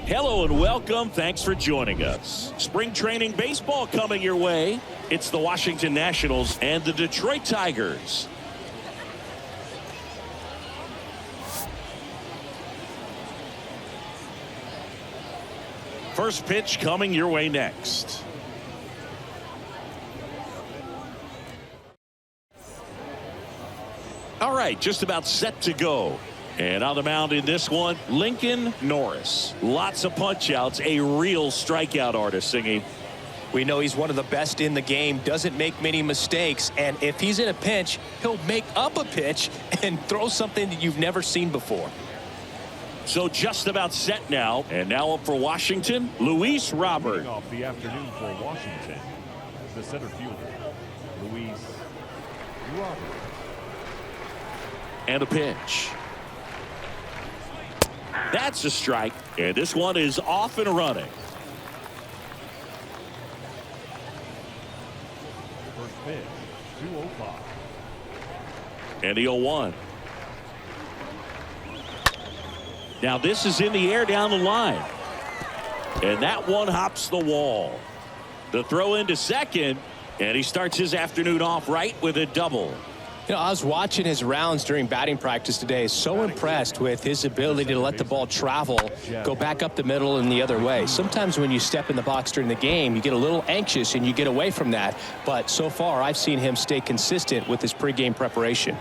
Hello and welcome. Thanks for joining us. Spring training baseball coming your way. It's the Washington Nationals and the Detroit Tigers. First pitch coming your way next. All right, just about set to go. And on the mound in this one, Lincoln Norris. Lots of punch outs, a real strikeout artist, Singy. We know he's one of the best in the game, doesn't make many mistakes, and if he's in a pinch, he'll make up a pitch and throw something that you've never seen before. So just about set now, and now up for Washington, Luis Robert. Leading off the afternoon for Washington, the center fielder, Luis Robert. And a pitch. That's a strike, and this one is off and running. First pitch, 2-0. And the 0-1. Now this is in the air down the line. And that one hops the wall. The throw into second, and he starts his afternoon off right with a double. You know, I was watching his rounds during batting practice today. So impressed with his ability to let the ball travel, go back up the middle and the other way. Sometimes when you step in the box during the game, you get a little anxious and you get away from that. But so far, I've seen him stay consistent with his pregame preparation.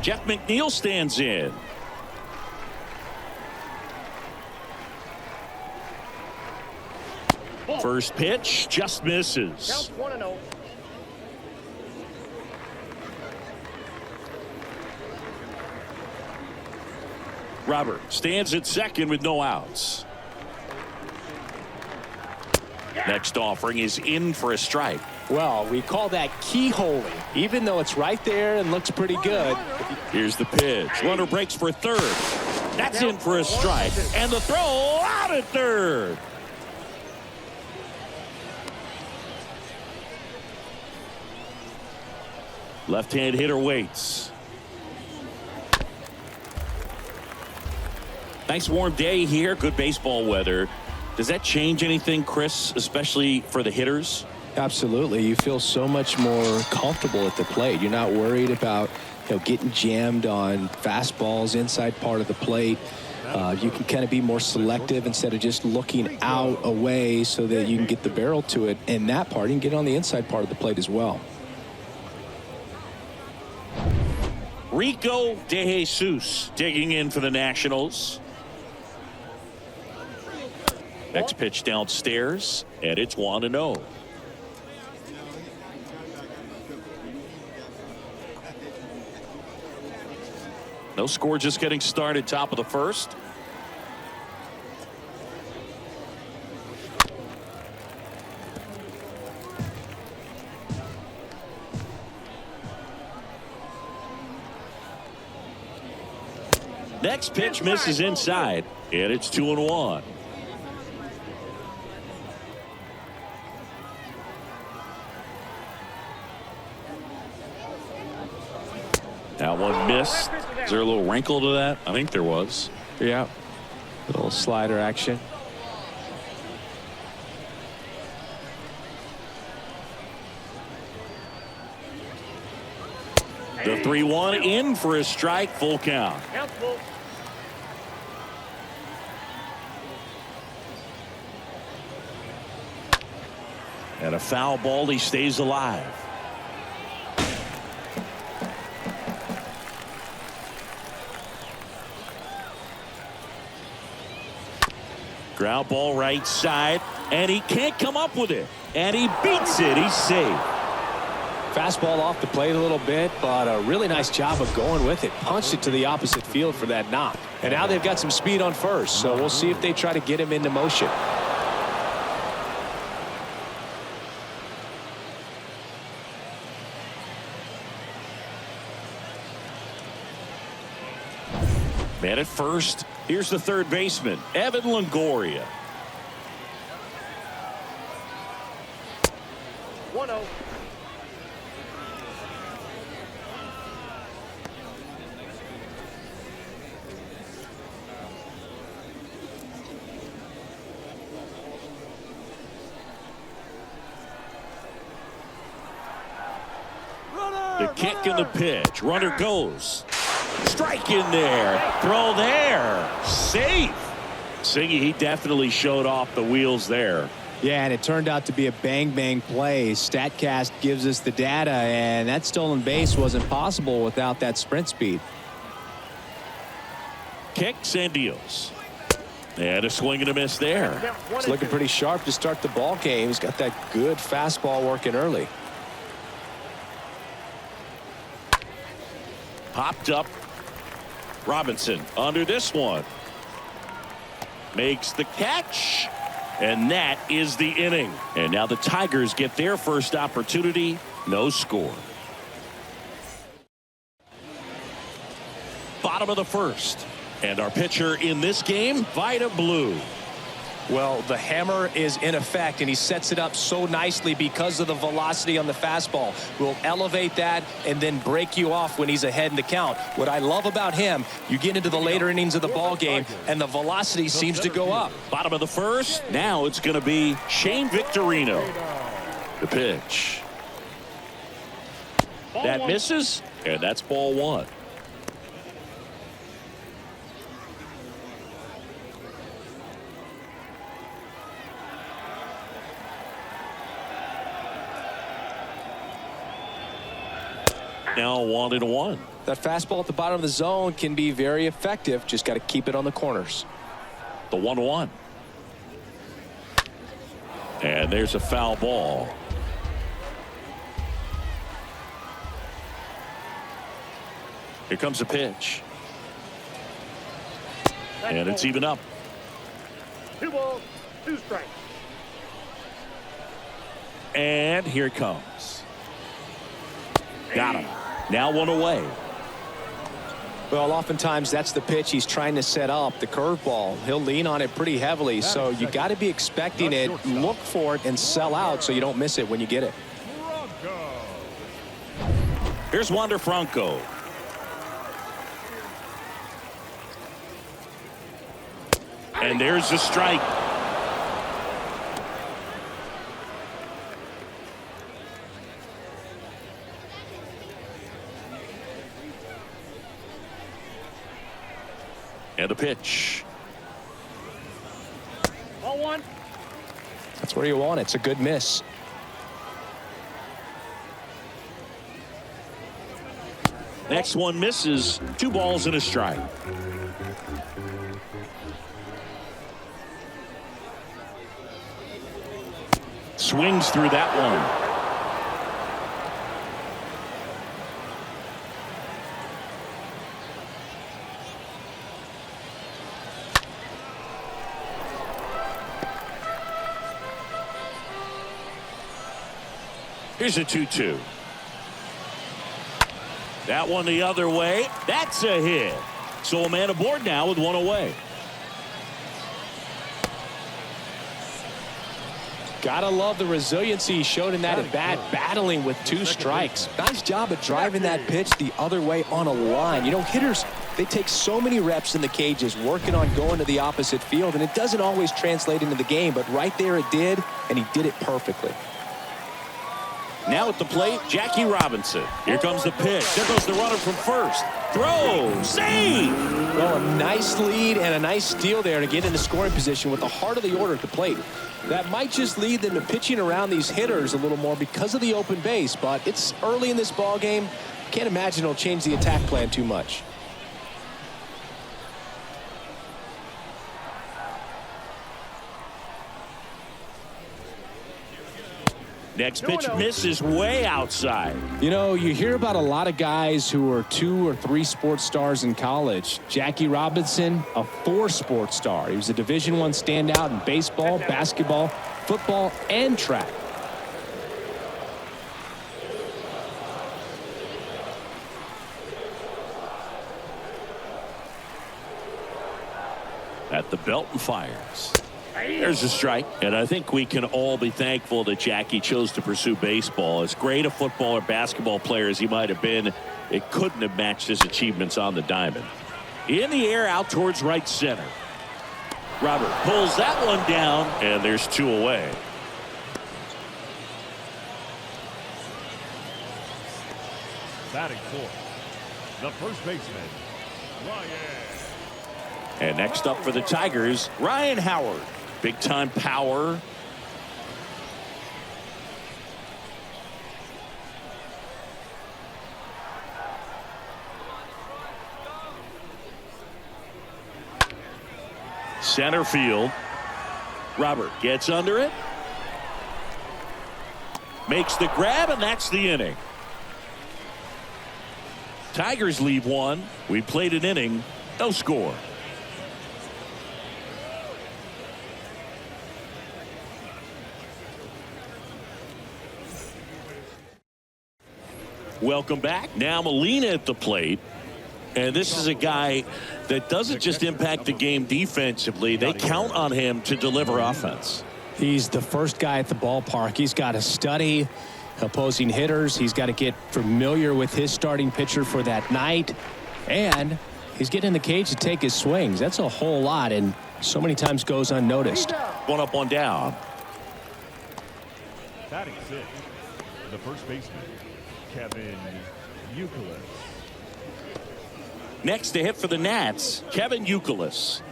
Jeff McNeil stands in. First pitch just misses. 1-0. Robert stands at second with no outs. Next offering is in for a strike. Well, we call that keyholing, even though it's right there and looks pretty good. Here's the pitch. Runner breaks for third. That's in for a strike. And the throw out at third. Left-hand hitter waits. Nice warm day here. Good baseball weather. Does that change anything, Chris, especially for the hitters? Absolutely. You feel so much more comfortable at the plate. You're not worried about, getting jammed on fastballs inside part of the plate. You can kind of be more selective instead of just looking out away so that you can get the barrel to it. And that part, you can get on the inside part of the plate as well. Rico De Jesus digging in for the Nationals. Next pitch downstairs, and it's 1-0. No score, just getting started, top of the first. Next pitch misses inside, and it's 2-1. That one missed. Is there a little wrinkle to that? I think there was. Yeah. A little slider action. The 3-1 in for a strike, full count. And a foul ball, he stays alive. Ground ball right side, and he can't come up with it. And he beats it. He's safe. Fastball off the plate a little bit, but a really nice job of going with it. Punched it to the opposite field for that knock. And now they've got some speed on first, so we'll see if they try to get him into motion. Man at first. Here's the third baseman, Evan Longoria. 1-0. The kick and the pitch. Runner goes. Strike in there. Throw there. Safe. Singy, he definitely showed off the wheels there. Yeah, and it turned out to be a bang-bang play. StatCast gives us the data, and that stolen base wasn't possible without that sprint speed. Kicks and deals. And a swing and a miss there. It's looking pretty sharp to start the ball game. He's got that good fastball working early. Popped up. Robinson under this one. Makes the catch. And that is the inning. And now the Tigers get their first opportunity. No score. Bottom of the first. And our pitcher in this game, Vida Blue. Well, the hammer is in effect, and he sets it up so nicely because of the velocity on the fastball. Will elevate that and then break you off when he's ahead in the count. What I love about him, you get into the later innings of the ball game, and the velocity seems to go up. Bottom of the first. Now it's going to be Shane Victorino. The pitch. That misses, and that's ball one. Now 1-1. That fastball at the bottom of the zone can be very effective. Just got to keep it on the corners. The 1-1. And there's a foul ball. Here comes the pitch. And it's even up. 2 balls, 2 strikes. And here it comes. Got him. Now 1 away. Well, oftentimes that's the pitch he's trying to set up, the curveball. He'll lean on it pretty heavily, so you got to be expecting it, look for it, and sell out so you don't miss it when you get it. Here's Wander Franco. And there's the strike. And a pitch. Ball 1. That's where you want it. It's a good miss. Next one misses. 2 balls and a strike. Swings through that one. Here's a 2-2. That one the other way. That's a hit. So a man aboard now with 1 away. Gotta love the resiliency he showed in that at bat, battling with 2 strikes. Nice job of driving that pitch the other way on a line. You know, hitters, they take so many reps in the cages working on going to the opposite field, and it doesn't always translate into the game, but right there it did, and he did it perfectly. Now at the plate, Jackie Robinson. Here comes the pitch. There goes the runner from first. Throw. Save. Well, a nice lead and a nice steal there to get into scoring position with the heart of the order at the plate. That might just lead them to pitching around these hitters a little more because of the open base, but it's early in this ball game. Can't imagine it'll change the attack plan too much. Next pitch misses way outside. You know, you hear about a lot of guys who are 2 or 3 sports stars in college. Jackie Robinson, a 4 sports star. He was a Division I standout in baseball, basketball, football, and track. At the belt and fires. There's a strike. And I think we can all be thankful that Jackie chose to pursue baseball. As great a football or basketball player as he might have been, it couldn't have matched his achievements on the diamond. In the air out towards right center. Robert pulls that one down, and there's 2 away. Batting fourth, the first baseman, Ryan. And next up for the Tigers, Ryan Howard. Big time power. Center field. Robert gets under it. Makes the grab, and that's the inning. Tigers leave one. We played an inning. No score. Welcome back. Now Molina at the plate. And this is a guy that doesn't just impact the game defensively. They count on him to deliver offense. He's the first guy at the ballpark. He's got to study opposing hitters. He's got to get familiar with his starting pitcher for that night. And he's getting in the cage to take his swings. That's a whole lot, and so many times goes unnoticed. One up, one down. Batting sixth, the first baseman, Kevin Youkilis. Next to hit for the Nats, Kevin Youkilis.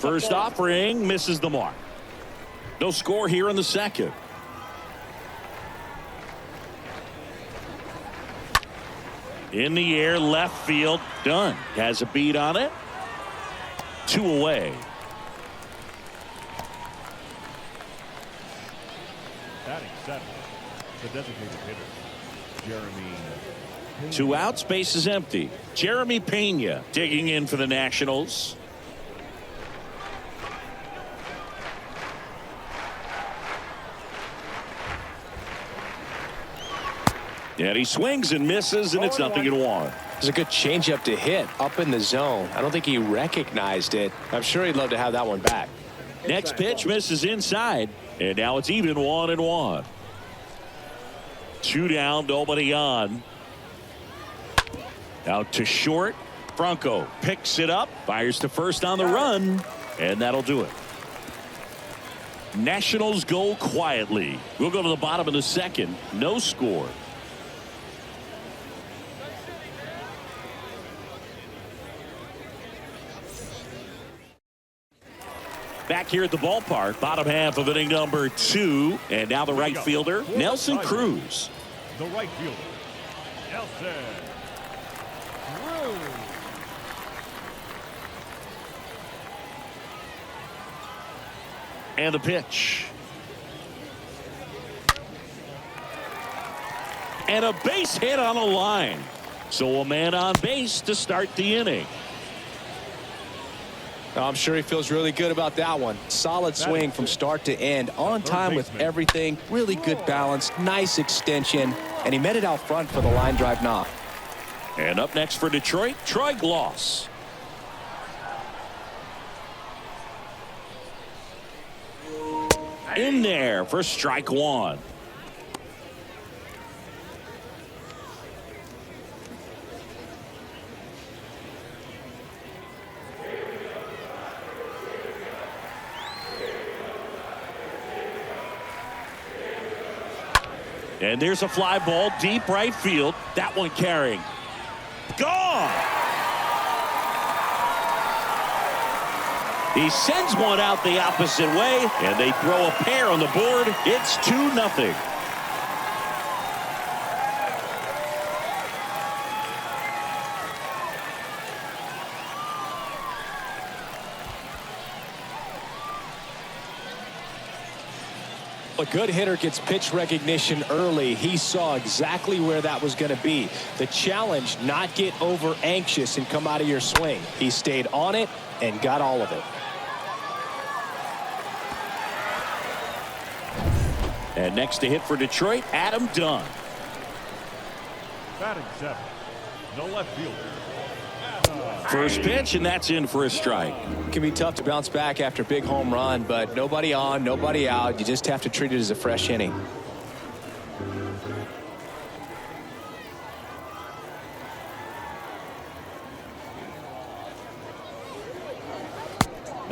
First offering misses the mark. No score here in the second. In the air, left field, done. Has a beat on it. 2 away. Batting seventh, the designated hitter, Jeremy Pena. 2 outs, base is empty. Jeremy Pena digging in for the Nationals. And he swings and misses, and it's 0-1. It's a good changeup to hit up in the zone. I don't think he recognized it. I'm sure he'd love to have that one back. Next pitch misses inside, and now it's even 1-1. 2 down, nobody on. Out to short. Franco picks it up, fires to first on the run, and that'll do it. Nationals go quietly. We'll go to the bottom of the second. No score. Back here at the ballpark, bottom half of inning number 2, and now the right fielder, Nelson Cruz. The right fielder, Nelson Cruz. And the pitch. And a base hit on the line. So a man on base to start the inning. I'm sure he feels really good about that one. Solid swing from start to end. On time with everything. Really good balance. Nice extension. And he met it out front for the line drive knock. And up next for Detroit, Troy Gloss. In there for strike 1. And there's a fly ball deep right field. That one carrying. Gone. He sends one out the opposite way, and they throw a pair on the board. It's 2-0. A good hitter gets pitch recognition early. He saw exactly where that was going to be. The challenge, not get over anxious and come out of your swing. He stayed on it and got all of it. And next to hit for Detroit, Adam Dunn. Batting seventh, the left fielder. First pitch, and that's in for a strike. It can be tough to bounce back after a big home run, but nobody on, nobody out. You just have to treat it as a fresh inning.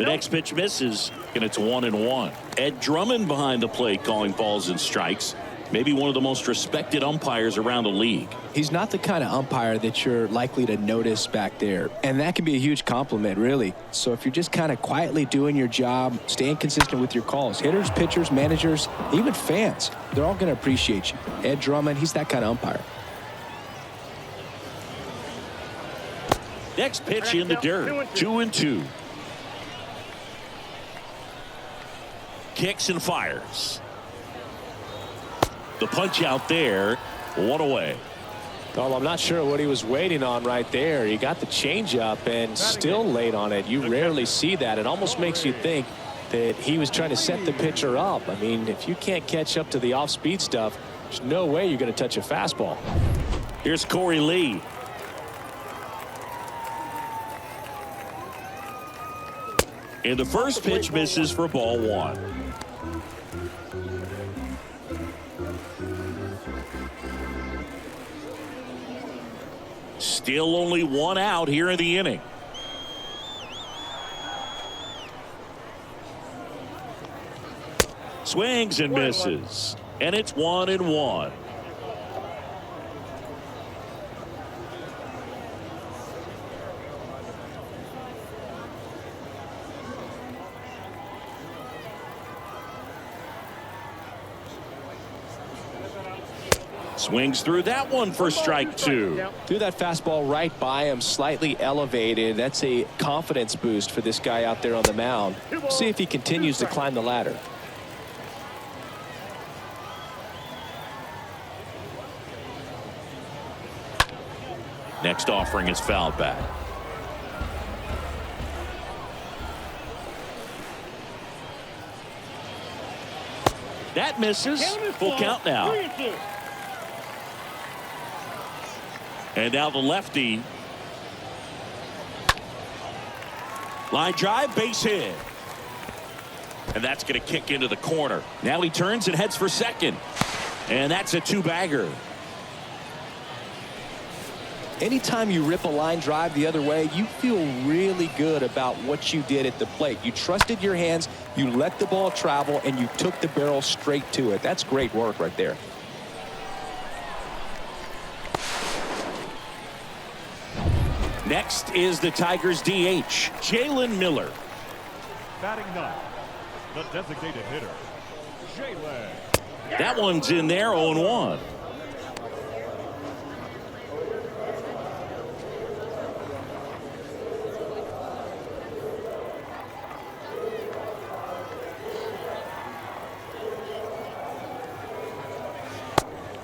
The next pitch misses, and it's 1-1. Ed Drummond behind the plate calling balls and strikes. Maybe one of the most respected umpires around the league. He's not the kind of umpire that you're likely to notice back there. And that can be a huge compliment, really. So if you're just kind of quietly doing your job, staying consistent with your calls, hitters, pitchers, managers, even fans, they're all going to appreciate you. Ed Drummond, he's that kind of umpire. Next pitch in the dirt. 2-2. Kicks and fires. The punch out there, 1 away. Well, I'm not sure what he was waiting on right there. He got the changeup and still late on it. You rarely see that. It almost makes you think that he was trying to set the pitcher up. I mean, if you can't catch up to the off-speed stuff, there's no way you're going to touch a fastball. Here's Corey Lee. And the first pitch misses for ball 1. Still only 1 out here in the inning. Swings and misses. And it's 1-1. Swings through that one for strike 2. Threw that fastball right by him, slightly elevated. That's a confidence boost for this guy out there on the mound. See if he continues to climb the ladder. Next offering is fouled back. That misses. Full count now. And now the lefty. Line drive, base hit. And that's going to kick into the corner. Now he turns and heads for second. And that's a 2-bagger. Anytime you rip a line drive the other way, you feel really good about what you did at the plate. You trusted your hands, you let the ball travel, and you took the barrel straight to it. That's great work right there. Next is the Tigers DH, Jalen Miller. Batting 9, the designated hitter, Jalen. That one's in there, 0-1.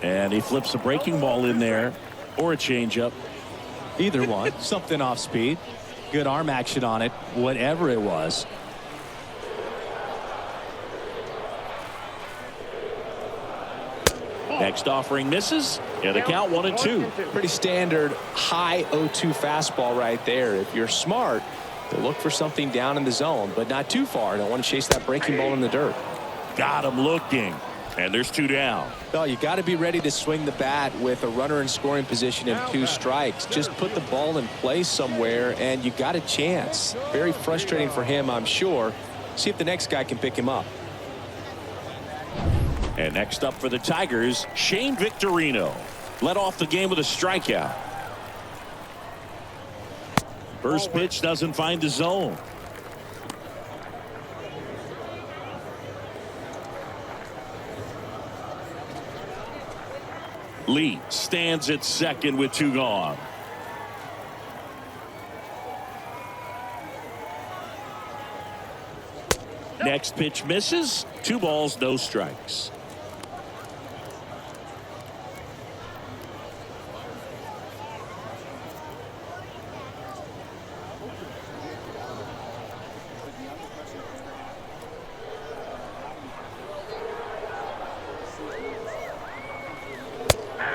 And he flips a breaking ball in there, or a changeup. Either one. Something off speed. Good arm action on it. Whatever it was. Next offering misses. And the count 1-2. Pretty standard high 0-2 fastball right there. If you're smart, you'll look for something down in the zone, but not too far. Don't want to chase that breaking ball in the dirt. Got him looking. And there's 2 down. Well, you got to be ready to swing the bat with a runner in scoring position and 2 strikes. Just put the ball in place somewhere, and you got a chance. Very frustrating for him, I'm sure. See if the next guy can pick him up. And next up for the Tigers, Shane Victorino. Led off the game with a strikeout. First pitch doesn't find the zone. Lee stands at second with 2 gone. Next pitch misses. 2 balls, no strikes.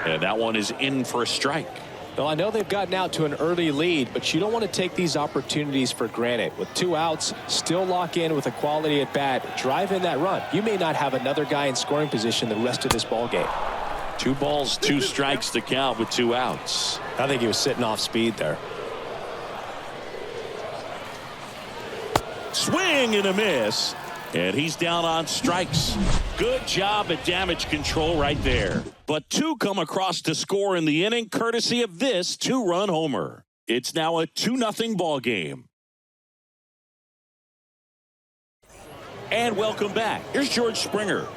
And that one is in for a strike. Well, I know they've gotten out to an early lead, but you don't want to take these opportunities for granted. With 2 outs, still lock in with a quality at bat. Drive in that run. You may not have another guy in scoring position the rest of this ball game. 2 balls, 2 strikes to count with 2 outs. I think he was sitting off speed there. Swing and a miss. And he's down on strikes. Good job at damage control right there. But two come across to score in the inning, courtesy of this two-run homer. It's now a 2-0 ball game. And welcome back. Here's George Springer.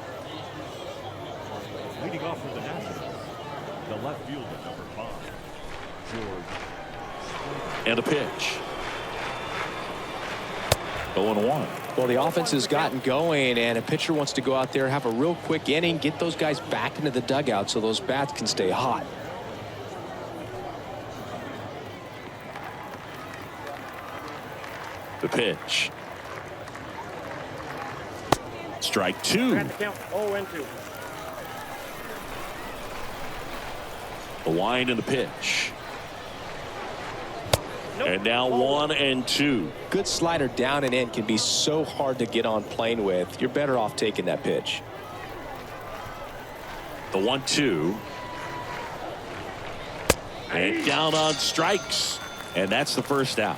Leading off for the Nationals, the left fielder, number 5, George Springer. And a pitch. 0-1. Well, the offense has gotten going, and a pitcher wants to go out there, have a real quick inning, get those guys back into the dugout so those bats can stay hot. The pitch. Strike two. Count 0-2. The wind and the pitch. And now 1-2. Good slider down and in can be so hard to get on plane with. You're better off taking that pitch. The 1-2. And down on strikes. And that's the first out.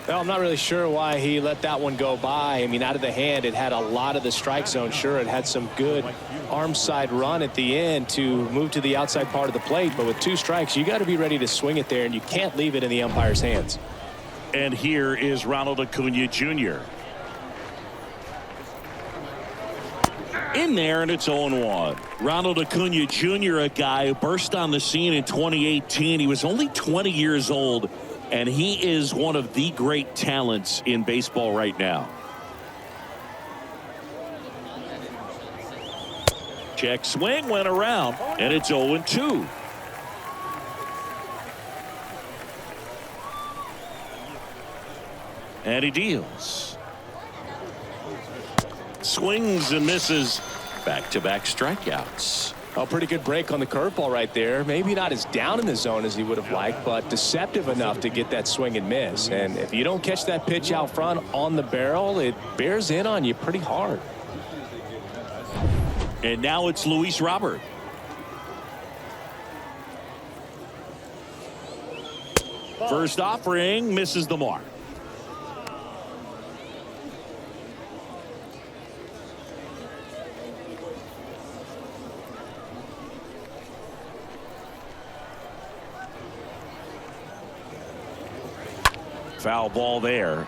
Well, I'm not really sure why he let that one go by. I mean, out of the hand, it had a lot of the strike zone. Sure, it had some good arm side run at the end to move to the outside part of the plate. But with 2 strikes, you got to be ready to swing it there, and you can't leave it in the umpire's hands. And here is Ronald Acuna Jr. In there, and it's 0-1. Ronald Acuna Jr., a guy who burst on the scene in 2018. He was only 20 years old, and he is one of the great talents in baseball right now. Check swing, went around, and it's 0-2. And he deals. Swings and misses. Back-to-back strikeouts. A pretty good break on the curveball right there. Maybe not as down in the zone as he would have liked, but deceptive enough to get that swing and miss. And if you don't catch that pitch out front on the barrel, it bears in on you pretty hard. And now it's Luis Robert. First offering misses the mark. Foul ball there.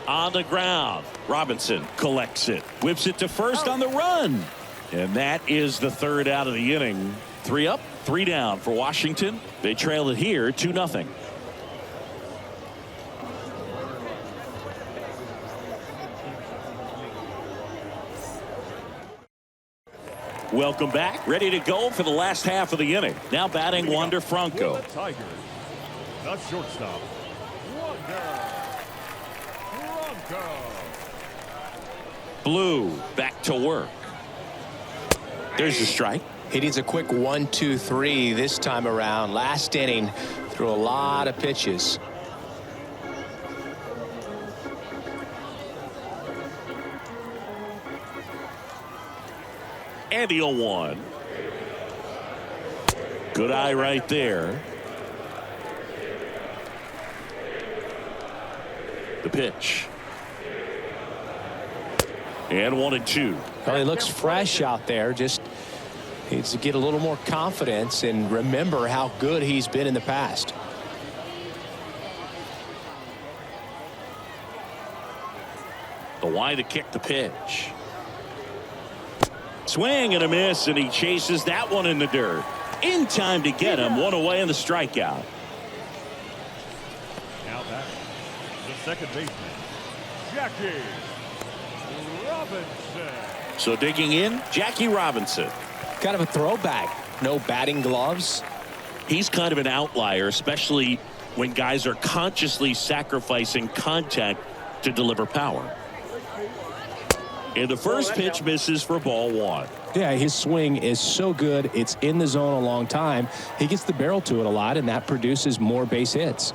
On the ground. Robinson collects it. Whips it to first on the run. And that is the third out of the inning. 3 up, 3 down for Washington. They trail it here 2-0. Welcome back. Ready to go for the last half of the inning. Now batting Wander Franco. The Tigers, the shortstop, Wander Franco. Blue back to work. There's a strike. He needs a quick 1-2-3 this time around. Last inning, threw a lot of pitches. And the 0-1. Good eye right there. The pitch. And 1-2. Well, he looks fresh out there. Just needs to get a little more confidence and remember how good he's been in the past. The wide to kick the pitch. Swing and a miss, and he chases that one in the dirt. In time to get him. One away in the strikeout. Now back, the second baseman, Jackie Robinson. So digging in, Jackie Robinson. Kind of a throwback. No batting gloves. He's kind of an outlier, especially when guys are consciously sacrificing contact to deliver power. And the first pitch misses for ball 1. Yeah, his swing is so good. It's in the zone a long time. He gets the barrel to it a lot, and that produces more base hits.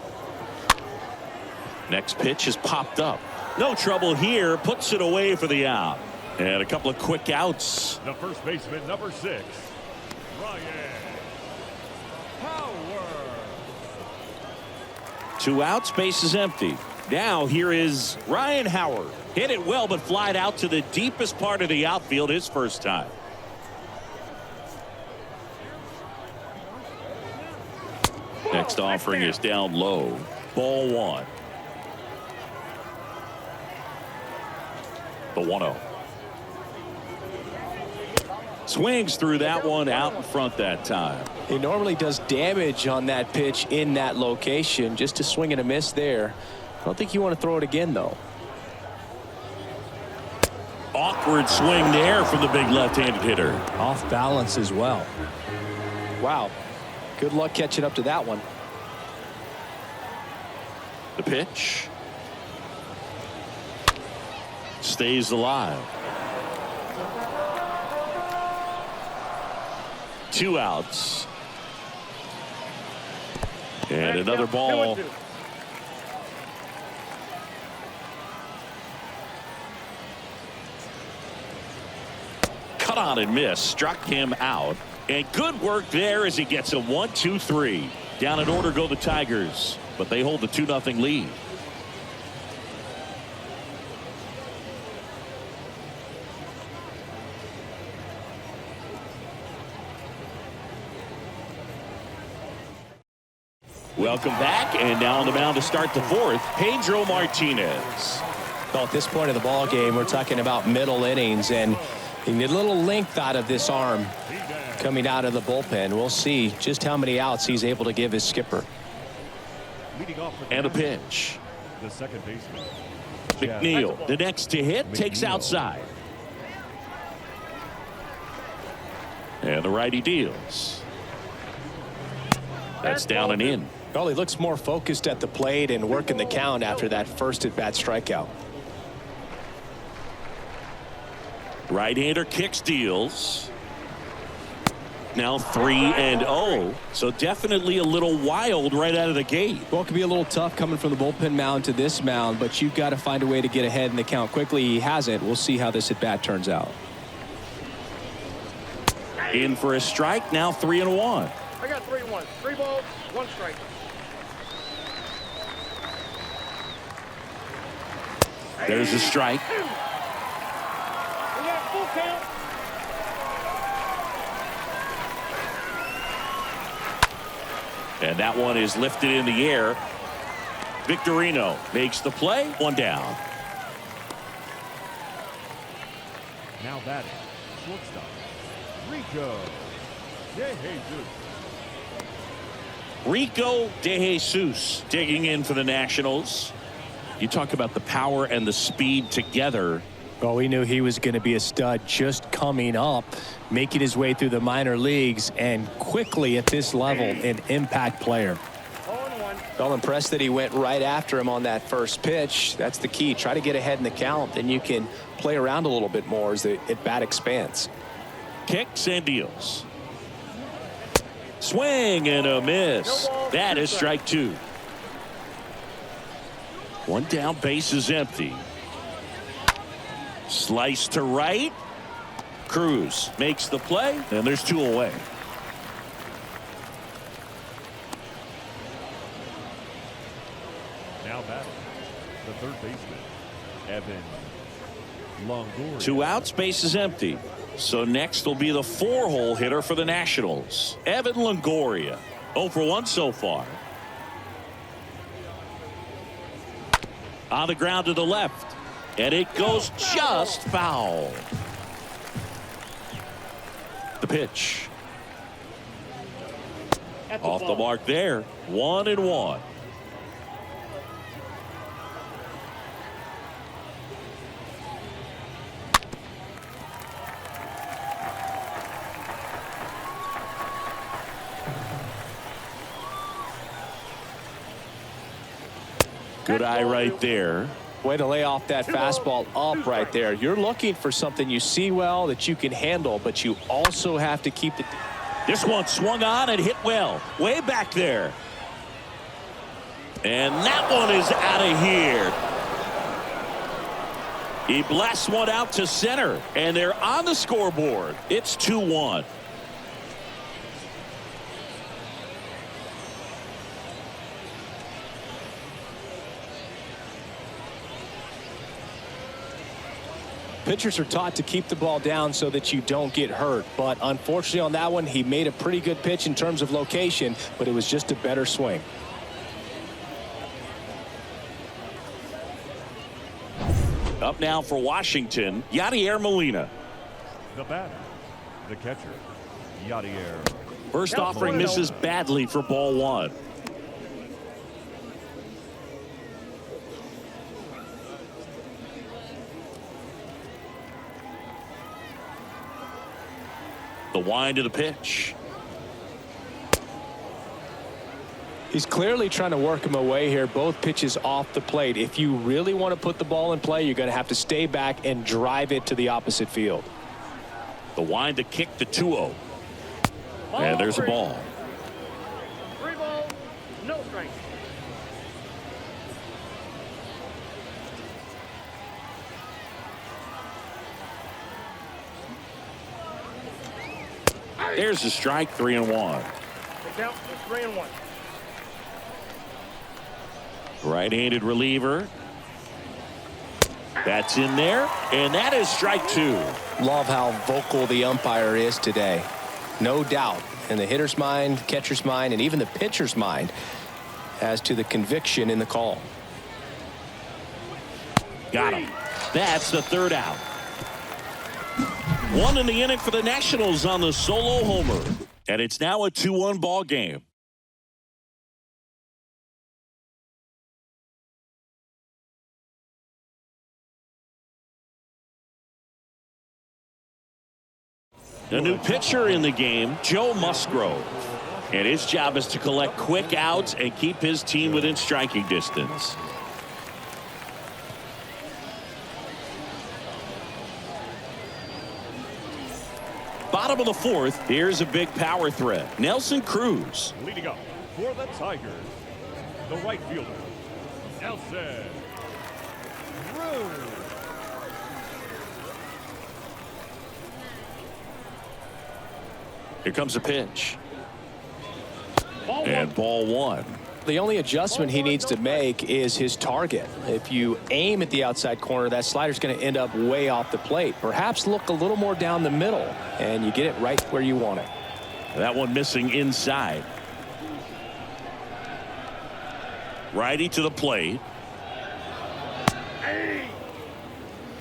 Next pitch is popped up. No trouble here. Puts it away for the out. And a couple of quick outs. The first baseman, number 6, Ryan 2 outs, base is empty. Now here is Ryan Howard. Hit it well, but flied out to the deepest part of the outfield his first time. Next offering is down low. Ball 1. The 1-0. Swings through that one out in front that time. He normally does damage on that pitch in that location. Just a swing and a miss there. I don't think you want to throw it again, though. Awkward swing there from the big left-handed hitter. Off balance as well. Wow. Good luck catching up to that one. The pitch. Stays alive. 2 outs. And another ball. Cut on and miss. Struck him out. And good work there as he gets a 1-2-3. Down in order go the Tigers, but they hold the 2-0 lead. Welcome back, and now on the mound to start the 4th, Pedro Martinez. Well, at this point of the ball game, we're talking about middle innings, and you need a little length out of this arm coming out of the bullpen. We'll see just how many outs he's able to give his skipper. And a pitch. The second baseman. McNeil, the next to hit, takes outside. And the righty deals. That's down and in. Well, he looks more focused at the plate and working the count after that first at-bat strikeout. Right-hander kicks, deals. Now 3-0. So definitely a little wild right out of the gate. Well, it could be a little tough coming from the bullpen mound to this mound, but you've got to find a way to get ahead in the count quickly. He hasn't. We'll see how this at-bat turns out. In for a strike. Now 3-1. I got 3-1. 3 balls, 1 strike. There's a strike. We got full count. And that one is lifted in the air. Victorino makes the play. 1 down. Now batting, shortstop, Rico De Jesus. Rico De Jesus digging in for the Nationals. You talk about the power and the speed together. Well, we knew he was going to be a stud just coming up, making his way through the minor leagues, and quickly at this level, an impact player. Well, impressed that he went right after him on that first pitch. That's the key. Try to get ahead in the count, then you can play around a little bit more as the at-bat expands. Kicks and deals. Swing and a miss. That is strike 2. 1 down, base is empty. Slice to right. Cruz makes the play, and there's 2 away. Now batting, the third baseman, Evan Longoria. 2 outs, base is empty. So next will be the 4-hole hitter for the Nationals, Evan Longoria. 0 for 1 so far. On the ground to the left, and it goes just foul. The pitch. Off the mark there. 1-1. Good eye right there. Way to lay off that fastball up right there. You're looking for something you see well that you can handle, but you also have to keep it. This one swung on and hit well. Way back there. And that one is out of here. He blasts one out to center, and they're on the scoreboard. It's 2-1. Pitchers are taught to keep the ball down so that you don't get hurt. But unfortunately on that one, he made a pretty good pitch in terms of location, but it was just a better swing. Up now for Washington, Yadier Molina. The batter, the catcher, Yadier. First offering misses badly for ball one. The wind of the pitch. He's clearly trying to work him away here. Both pitches off the plate. If you really want to put the ball in play, you're going to have to stay back and drive it to the opposite field. The wind to kick the 2-0. And there's a ball. 3 balls, no strikes. There's a strike, 3-1. The count is 3-1. Right-handed reliever. That's in there, and that is strike 2. Love how vocal the umpire is today. No doubt in the hitter's mind, catcher's mind, and even the pitcher's mind as to the conviction in the call. Got him. That's the 3rd out. 1 in the inning for the Nationals on the solo homer. And it's now a 2-1 ball game. A new pitcher in the game, Joe Musgrove. And his job is to collect quick outs and keep his team within striking distance. Bottom of the 4th, here's a big power threat. Nelson Cruz. Leading up for the Tigers, the right fielder, Nelson Cruz. Here comes a pitch. And ball 1. The only adjustment he needs to make is his target. If you aim at the outside corner, that slider's going to end up way off the plate. Perhaps look a little more down the middle, and you get it right where you want it. That one missing inside. Righty to the plate.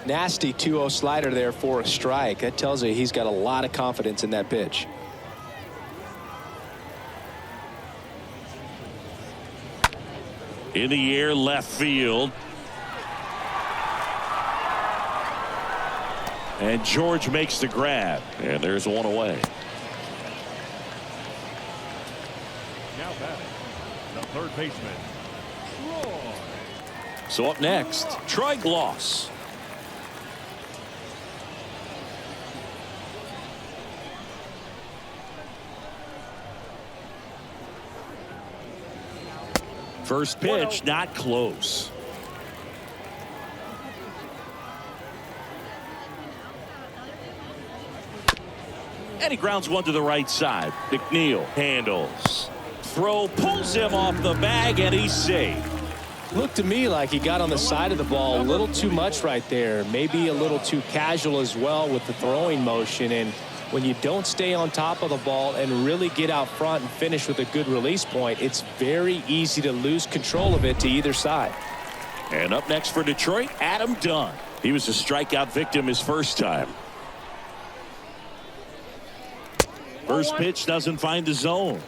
Nasty 2-0 slider there for a strike. That tells you he's got a lot of confidence in that pitch. In the air, left field. And George makes the grab. And there's one away. Now batting, the third baseman, Troy. So up next, Troy Gloss. First pitch, not close. And he grounds one to the right side. McNeil handles. Throw pulls him off the bag, and he's safe. Looked to me like he got on the side of the ball a little too much right there. Maybe a little too casual as well with the throwing motion. And when you don't stay on top of the ball and really get out front and finish with a good release point, it's very easy to lose control of it to either side. And up next for Detroit, Adam Dunn. He was a strikeout victim his first time. First pitch doesn't find the zone.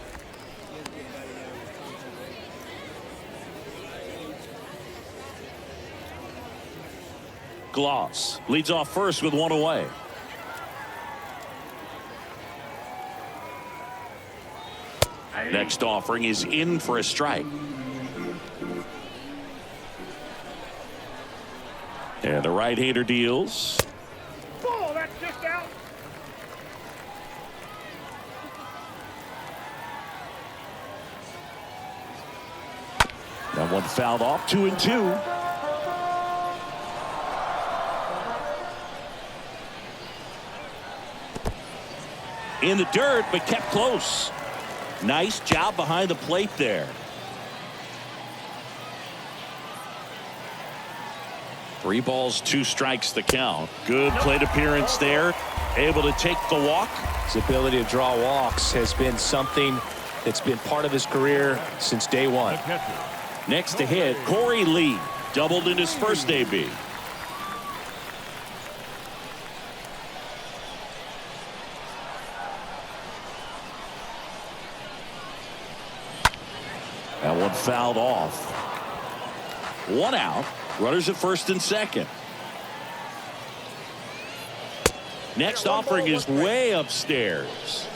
Gloss leads off first with one away. Next offering is in for a strike. And the right-hander deals. Ball, that's just out. That one fouled off, 2-2. In the dirt, but kept close. Nice job behind the plate there. 3 balls, 2 strikes the count. Good plate appearance there. Able to take the walk. His ability to draw walks has been something that's been part of his career since day one. Next to hit, Corey Lee. Doubled in his first AB. That one fouled off. 1 out. Runners at first and second. Next offering is way upstairs.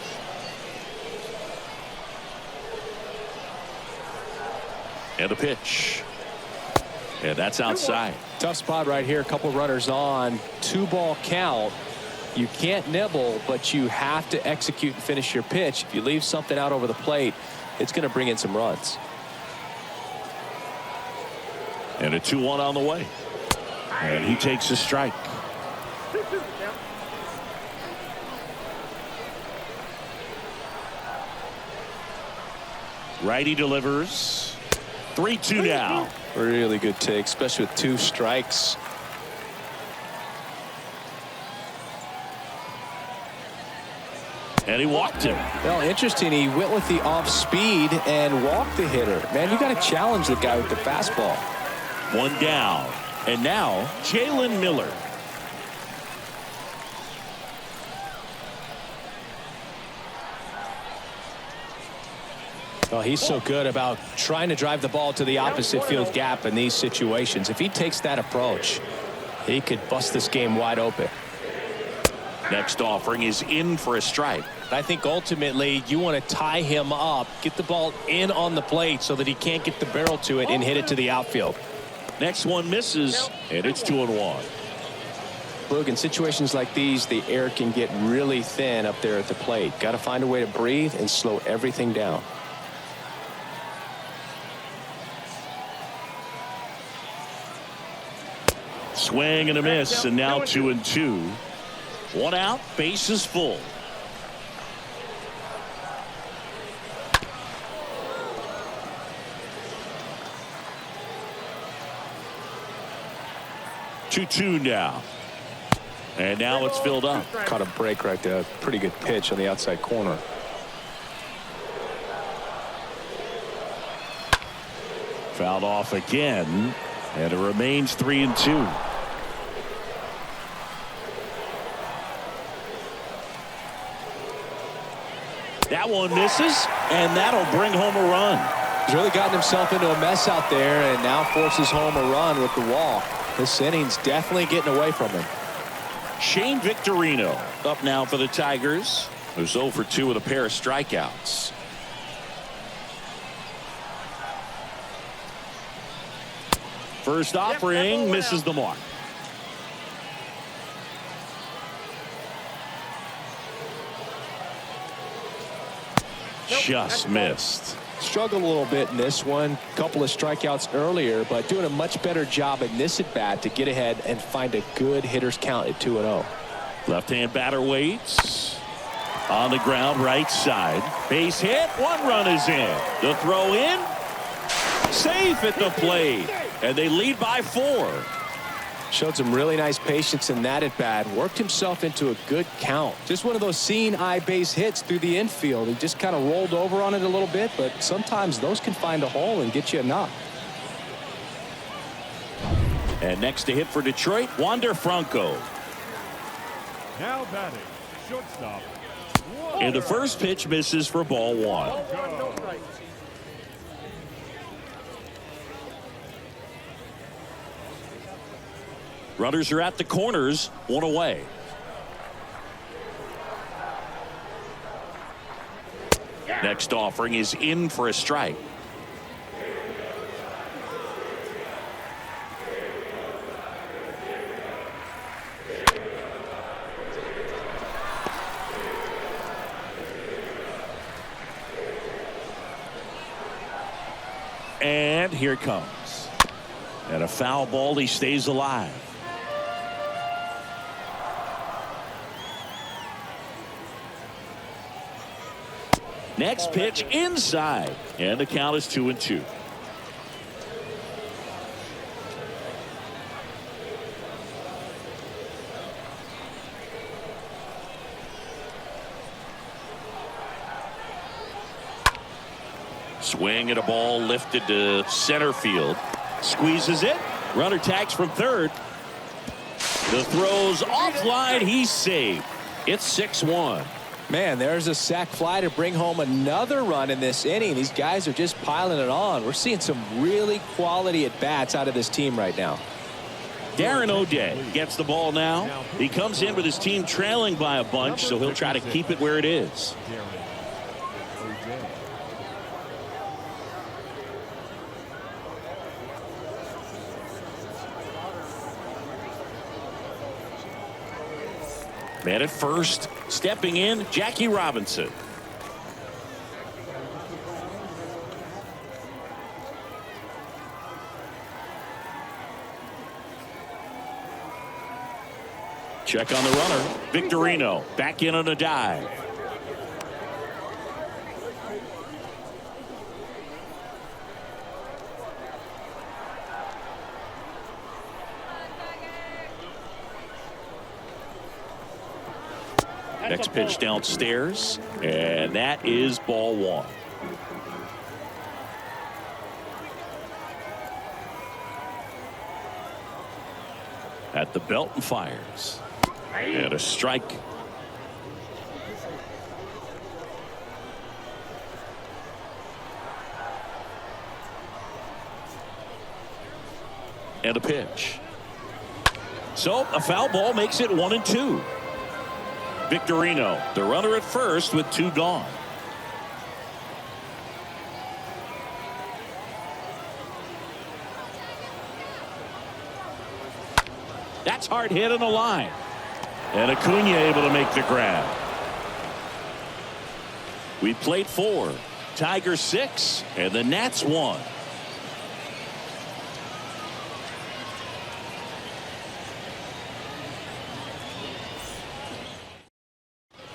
And a pitch. And that's outside. Tough spot right here. A couple runners on. 2-ball count. You can't nibble, but you have to execute and finish your pitch. If you leave something out over the plate, it's going to bring in some runs. And a 2-1 on the way. And he takes a strike. Righty delivers. 3-2 now. Really good take, especially with 2 strikes. And he walked him. Well, interesting. He went with the off speed and walked the hitter. Man, you got to challenge the guy with the fastball. 1 down. And now Jalen Miller. Well, he's so good about trying to drive the ball to the opposite field gap in these situations. If he takes that approach, he could bust this game wide open. Next offering is in for a strike. I think ultimately you want to tie him up, get the ball in on the plate so that he can't get the barrel to it and hit it to the outfield. Next one misses, and it's 2-1. Look, in situations like these, the air can get really thin up there at the plate. Got to find a way to breathe and slow everything down. Swing and a miss, and now 2-2. 1 out, bases full. Two now. And now it's filled up. Caught a break right there. Pretty good pitch on the outside corner. Fouled off again, and it remains 3-2. That one misses, and that'll bring home a run. He's really gotten himself into a mess out there and now forces home a run with the walk. This inning's definitely getting away from him. Shane Victorino up now for the Tigers, who's 0 for 2 with a pair of strikeouts. First offering misses the mark. Just missed. Struggled a little bit in this one. Couple of strikeouts earlier, but doing a much better job in this at bat to get ahead and find a good hitter's count at 2-0. Left-hand batter waits. On the ground, right side. Base hit. 1 run is in. The throw in. Safe at the plate. And they lead by 4. Showed some really nice patience in that at bat. Worked himself into a good count. Just one of those seeing eye base hits through the infield. He just kind of rolled over on it a little bit, but sometimes those can find a hole and get you a knock. And next to hit for Detroit, Wander Franco. Now batting, shortstop. And the first pitch misses for ball 1. Runners are at the corners, 1 away. Next offering is in for a strike. And here it comes. And a foul ball, he stays alive. Next pitch inside, and the count is 2-2. Swing and a ball lifted to center field. Squeezes it. Runner tags from third. The throw's offline. He's saved. It's 6-1. Man, there's a sac fly to bring home another run in this inning. These guys are just piling it on. We're seeing some really quality at-bats out of this team right now. Darren O'Day gets the ball now. He comes in with his team trailing by a bunch, so he'll try to keep it where it is. Man at first, stepping in, Jackie Robinson. Check on the runner. Victorino back in on a dive. Next pitch downstairs, and that is ball one. At the belt and fires. And a strike. And a pitch. So a foul ball makes it 1-2. Victorino, the runner at first with two gone. That's hard hit on the line. And Acuna able to make the grab. We played 4. Tigers 6 and the Nats 1.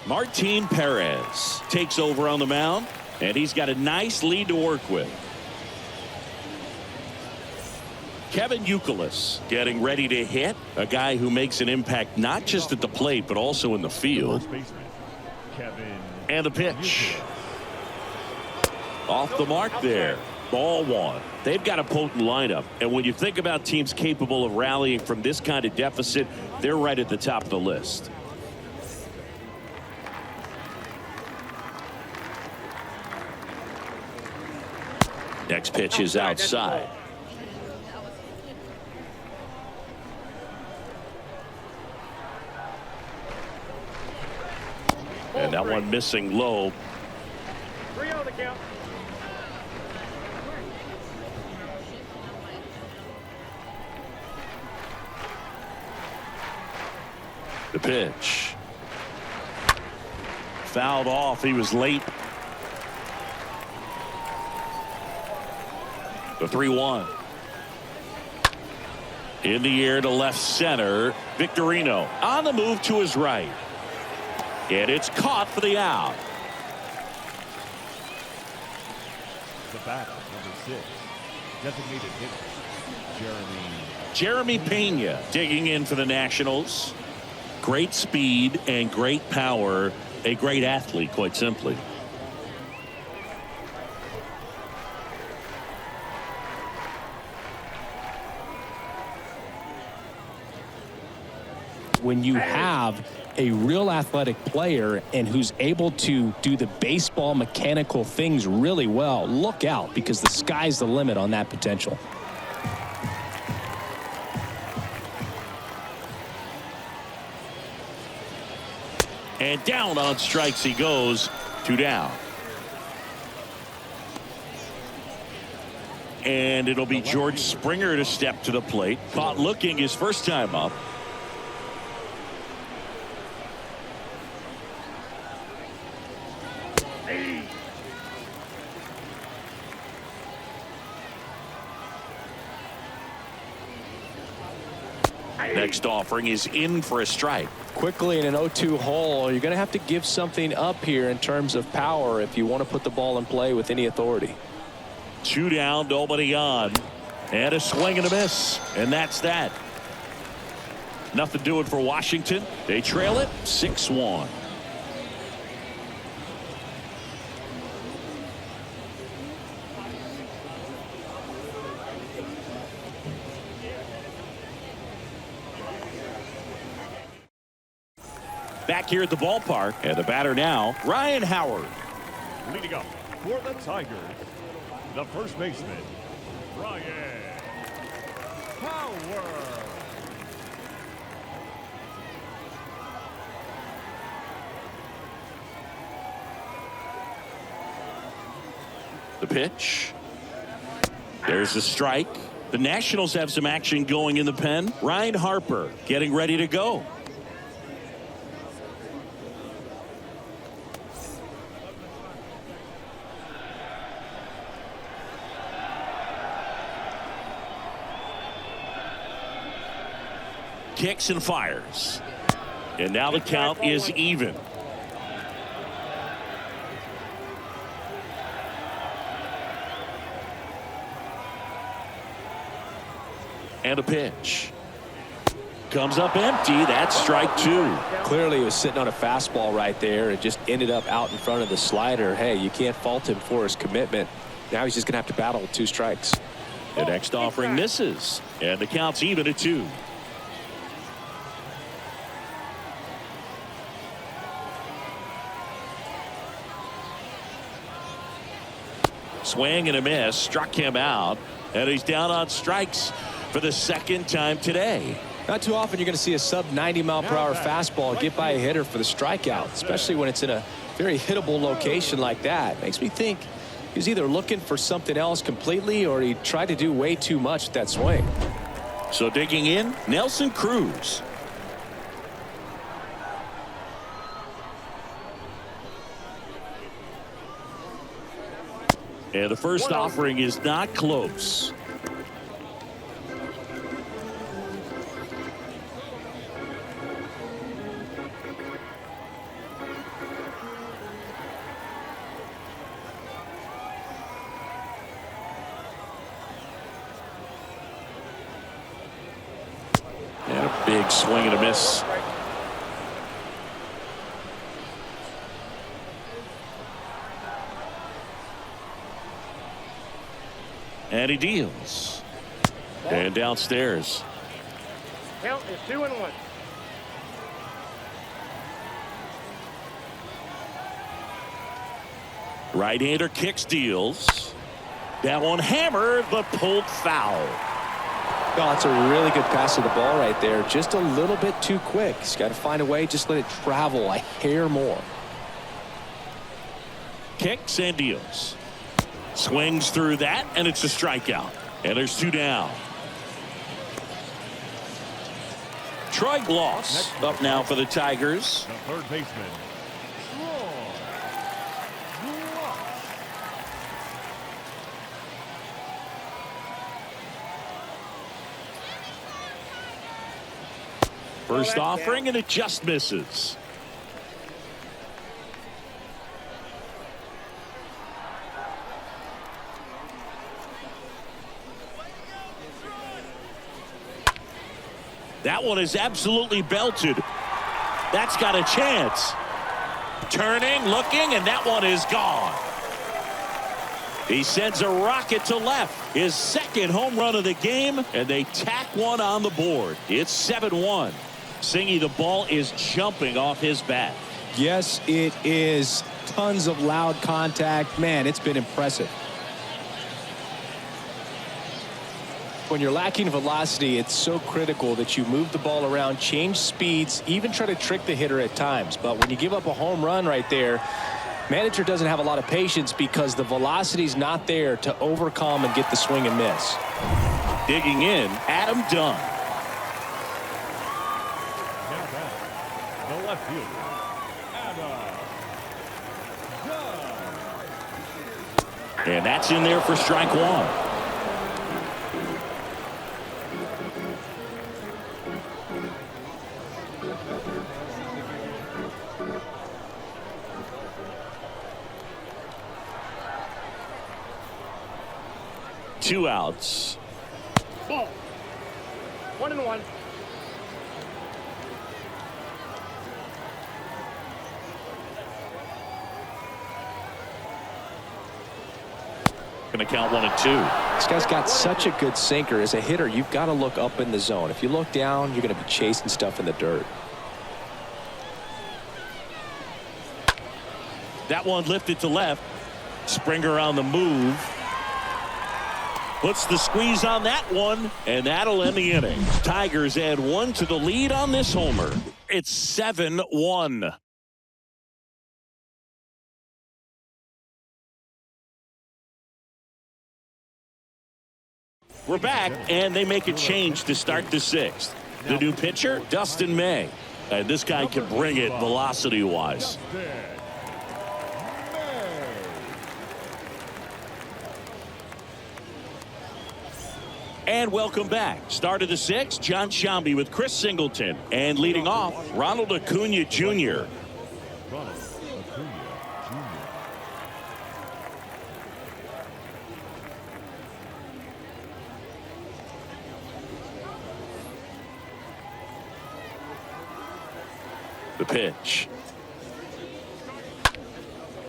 Martin Perez takes over on the mound, and he's got a nice lead to work with. Kevin Youkilis getting ready to hit, a guy who makes an impact not just at the plate but also in the field. And the pitch. Off the mark there. Ball one. They've got a potent lineup, and when you think about teams capable of rallying from this kind of deficit, they're right at the top of the list. Next pitch is outside. And that one missing low. 3-0 the count. The pitch. Fouled off. He was late. The 3-1. In the air to left center. Victorino on the move to his right. And it's caught for the out. The batter, number 6, designated hitter, Jeremy Pena digging in for the Nationals. Great speed and great power. A great athlete, quite simply. When you have a real athletic player and who's able to do the baseball mechanical things really well, look out, because the sky's the limit on that potential. And down on strikes he goes. 2 down. And it'll be George Springer to step to the plate. Caught looking his first time up. Next offering is in for a strike. Quickly in an 0-2 hole, you're going to have to give something up here in terms of power if you want to put the ball in play with any authority. 2 down, nobody on. And a swing and a miss. And that's that. Nothing doing for Washington. They trail it 6-1. back here at the ballpark. And the batter now, Ryan Howard. Leading up for the Tigers, the first baseman, Ryan Howard. The pitch. There's a strike. The Nationals have some action going in the pen. Ryan Harper getting ready to go. Kicks and fires. And now the count is even. And a pitch. Comes up empty. That's strike two. Clearly he was sitting on a fastball right there and just ended up out in front of the slider. Hey, you can't fault him for his commitment. Now he's just going to have to battle with 2 strikes. The next offering misses. And the count's even at 2. Swing and a miss. Struck him out. And he's down on strikes for the second time today. Not too often you're going to see a sub-90-mile-per-hour fastball get by a hitter for the strikeout, especially when it's in a very hittable location like that. Makes me think he was either looking for something else completely or he tried to do way too much with that swing. So digging in, Nelson Cruz. And the first offering is not close. And a big swing and a miss. And he deals. And downstairs. Count is 2-1. Right-hander kicks, deals. That one hammered, but pulled foul. Oh, it's a really good pass of the ball right there. Just a little bit too quick. He's got to find a way. Just let it travel a hair more. Kicks and deals. Swings through that, and it's a strikeout. And there's 2 down. Troy Gloss up now for the Tigers. The third baseman, Troy Gloss. First offering, and it just misses. That one is absolutely belted. That's got a chance. Turning, looking, and that one is gone. He sends a rocket to left. His second home run of the game, and they tack one on the board. It's 7-1. Singy, the ball is jumping off his bat. Yes, it is. Tons of loud contact. Man, it's been impressive. When you're lacking velocity, it's so critical that you move the ball around, change speeds, even try to trick the hitter at times. But when you give up a home run right there, manager doesn't have a lot of patience because the velocity's not there to overcome and get the swing and miss. Digging in, Adam Dunn. Now back, the left fielder, Adam Dunn. And that's in there for strike 1. Two outs. Ball. 1-1. Going to count 1-2. This guy's got such a good sinker. As a hitter, you've got to look up in the zone. If you look down, you're going to be chasing stuff in the dirt. That one lifted to left. Springer on the move. Puts the squeeze on that one, and that'll end the inning. Tigers add 1 to the lead on this homer. It's 7-1. We're back, and they make a change to start the 6th. The new pitcher, Dustin May. And this guy can bring it velocity-wise. And welcome back. Start of the 6th, John Sciambi with Chris Singleton. And leading off, Ronald Acuna Jr. The pitch.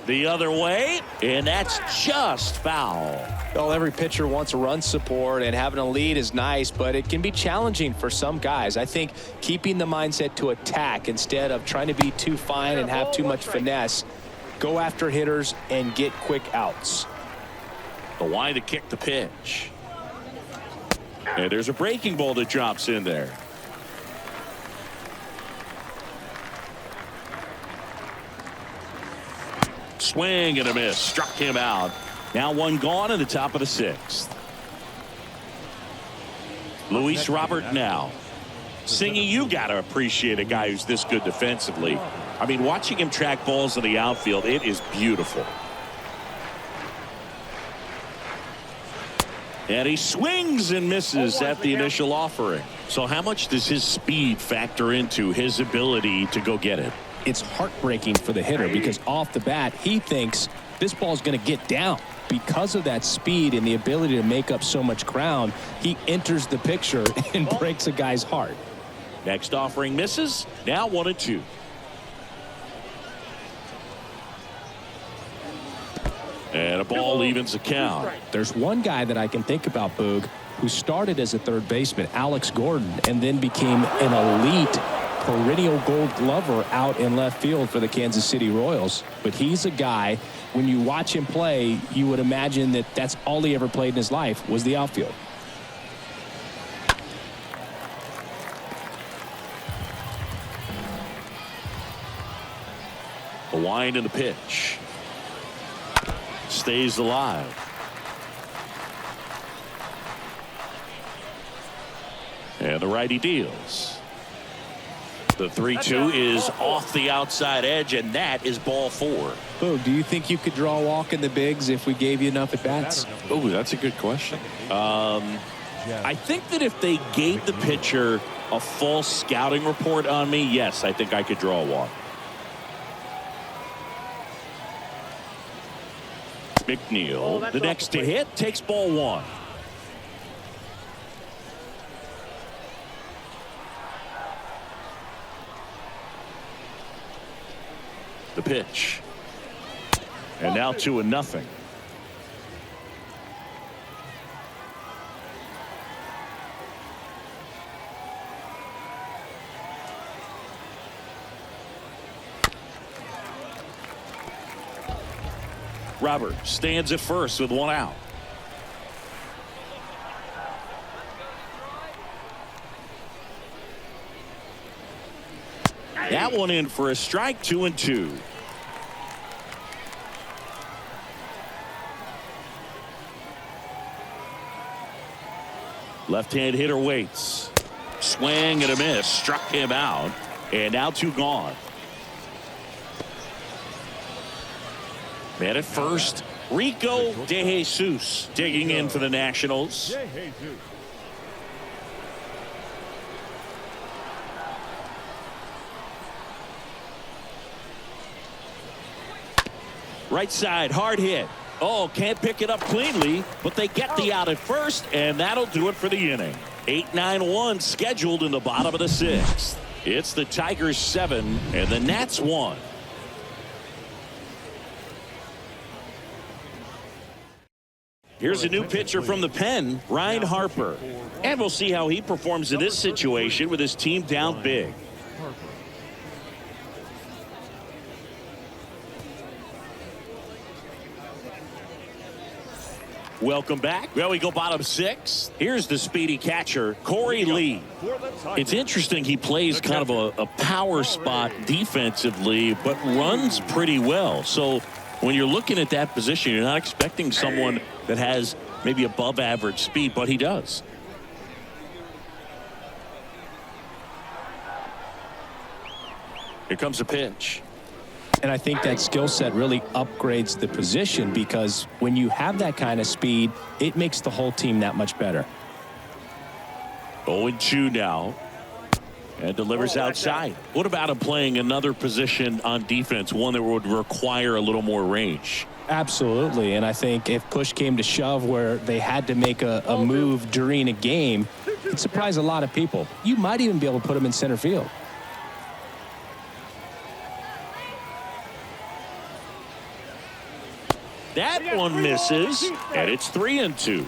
The other way, and that's just foul. Well, every pitcher wants run support, and having a lead is nice, but it can be challenging for some guys. I think keeping the mindset to attack instead of trying to be too fine and have too much finesse, go after hitters and get quick outs. The line to kick the pitch. And there's a breaking ball that drops in there. Swing and a miss. Struck him out. Now one gone in the top of the 6th. Luis Robert now. Singy, you got to appreciate a guy who's this good defensively. I mean, watching him track balls in the outfield, it is beautiful. And he swings and misses at the initial offering. So how much does his speed factor into his ability to go get it? It's heartbreaking for the hitter because off the bat, he thinks this ball's going to get down. Because of that speed and the ability to make up so much ground, he enters the picture and breaks a guy's heart. Next offering misses. Now 1-2. And a ball evens the count. There's one guy that I can think about, Boog, who started as a third baseman, Alex Gordon, and then became an elite perennial gold glover out in left field for the Kansas City Royals. But he's a guy, when you watch him play, you would imagine that that's all he ever played in his life was the outfield. The wind and the pitch. Stays alive. And the righty deals. The 3-2 is off the outside edge, and that is ball 4. Oh, do you think you could draw a walk in the bigs if we gave you enough at bats? Oh, that's a good question. I think that if they gave the pitcher a full scouting report on me, yes, I think I could draw a walk. McNeil, the next to hit, takes ball 1. The pitch. And now 2-0. Robert stands at first with 1 out. That one in for a strike. 2-2. Left-hand hitter waits. Swing and a miss. Struck him out. And now 2 gone. Man at first, Rico De Jesus digging in for the Nationals. Right side, hard hit. Oh, can't pick it up cleanly, but they get the out at first, and that'll do it for the inning. 8-9-1 scheduled in the bottom of the 6th. It's the Tigers 7 and the Nats 1. Here's a new pitcher from the pen, Ryan Harper. And we'll see how he performs in this situation with his team down big. Welcome back. Well, we go bottom 6. Here's the speedy catcher, Corey Lee. It's interesting he plays kind of a power spot defensively, but runs pretty well. So when you're looking at that position, you're not expecting someone that has maybe above average speed, but he does. Here comes a pitch. And I think that skill set really upgrades the position, because when you have that kind of speed, it makes the whole team that much better. 0-2 now. And delivers outside. What about him playing another position on defense, one that would require a little more range? Absolutely. And I think if push came to shove where they had to make a move during a game, it'd surprise a lot of people. You might even be able to put him in center field. That one misses, and it's 3-2.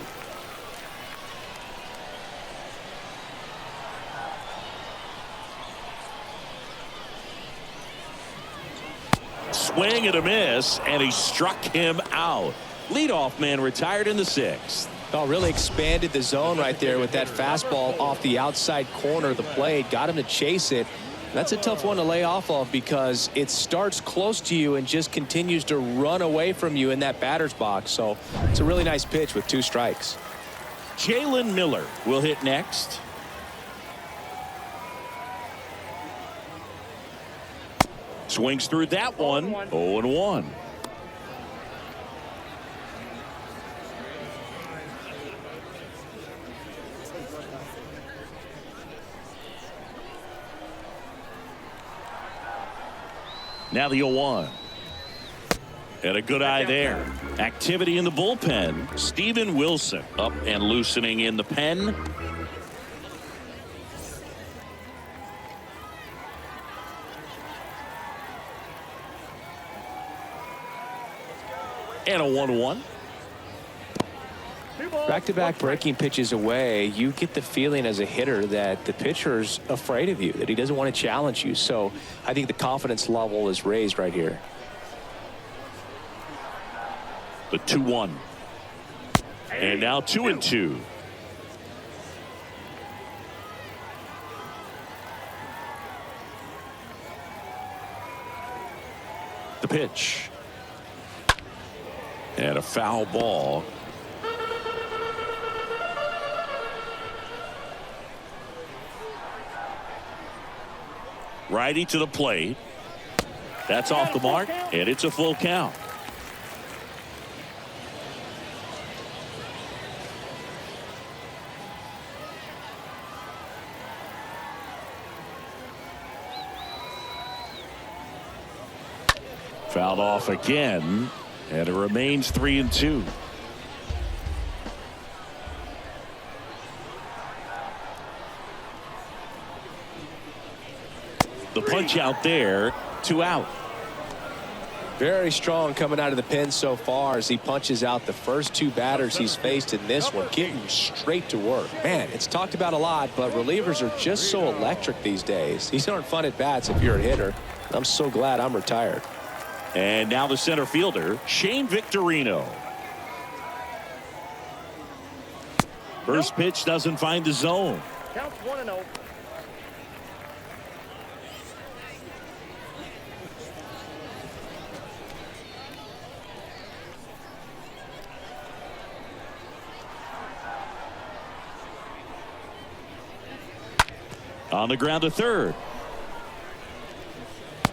Swing and a miss, and he struck him out. Leadoff man retired in the 6th. Oh, really expanded the zone right there with that fastball off the outside corner of the plate. Got him to chase it. That's a tough one to lay off of, because it starts close to you and just continues to run away from you in that batter's box. So it's a really nice pitch with 2 strikes. Jalen Miller will hit next. Swings through that one. 0-1. Now the 0-1. And a good eye there. Activity in the bullpen. Steven Wilson up and loosening in the pen. And a 1-1. Back-to-back breaking pitches away, you get the feeling as a hitter that the pitcher's afraid of you, that he doesn't want to challenge you. So I think the confidence level is raised right here. The 2-1. And now 2-2. The pitch. And a foul ball. Righty to the plate. That's off the mark, and it's a full count. Fouled off again, and it remains 3-2. The punch out there, 2 out. Very strong coming out of the pen so far as he punches out the first 2 batters he's faced in this one, getting straight to work. Man, it's talked about a lot, but relievers are just so electric these days. These aren't fun at bats if you're a hitter. I'm so glad I'm retired. And now the center fielder, Shane Victorino. First pitch doesn't find the zone. Counts 1-0. On the ground to third.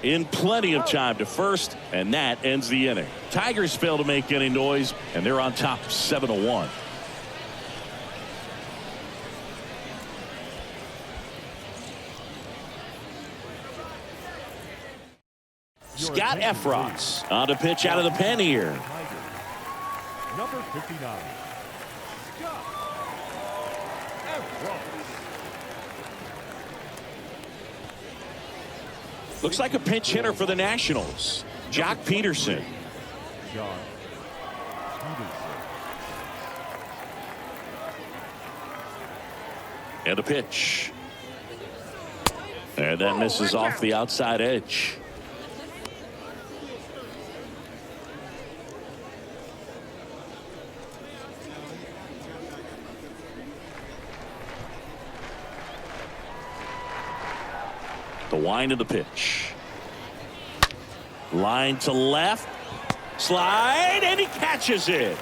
In plenty of time to first, and that ends the inning. Tigers fail to make any noise, and they're on top 7-1. Scott Efros on to pitch out of the pen here. Number 59. Scott Efros. Looks like a pinch hitter for the Nationals. Jock Peterson. Jock Peterson. And a pitch. And that misses off the outside edge. The wind of the pitch. Line to left. Slide, and he catches it.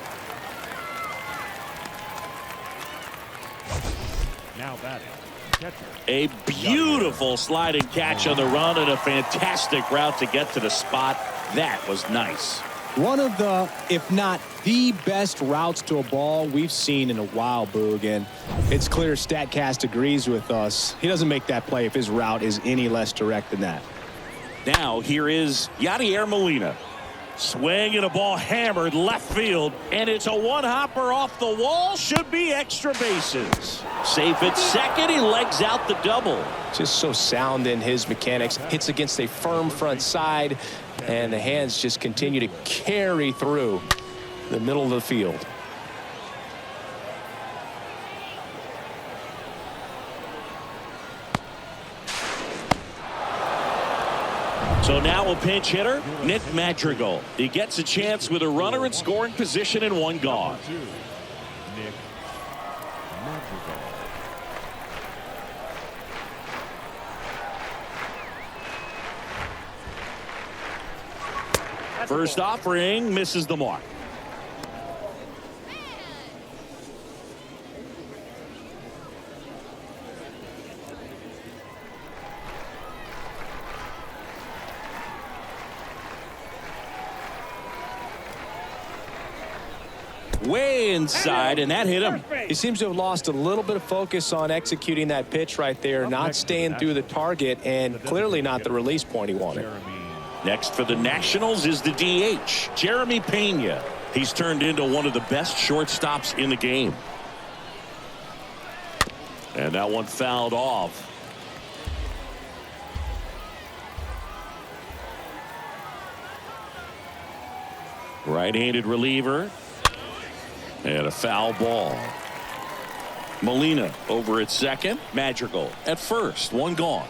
Now batting, catcher. A beautiful sliding catch on the run and a fantastic route to get to the spot. That was nice. One of the, if not the best routes to a ball we've seen in a while, Boog. And it's clear StatCast agrees with us. He doesn't make that play if his route is any less direct than that. Now here is Yadier Molina. Swing and a ball hammered left field, and it's a one-hopper off the wall. Should be extra bases. Safe at second. He legs out the double. Just so sound in his mechanics. Hits against a firm front side, and the hands just continue to carry through the middle of the field. So now a pinch hitter, Nick Madrigal. He gets a chance with a runner in scoring position and one gone. Nick Madrigal. First offering misses the mark. Way inside, and that hit him. He seems to have lost a little bit of focus on executing that pitch right there, not staying through the target, and clearly not the release point he wanted. Next for the Nationals is the DH, Jeremy Pena. He's turned into one of the best shortstops in the game. And that one fouled off. Right-handed reliever. And a foul ball. Molina over at second. Madrigal at first. One gone.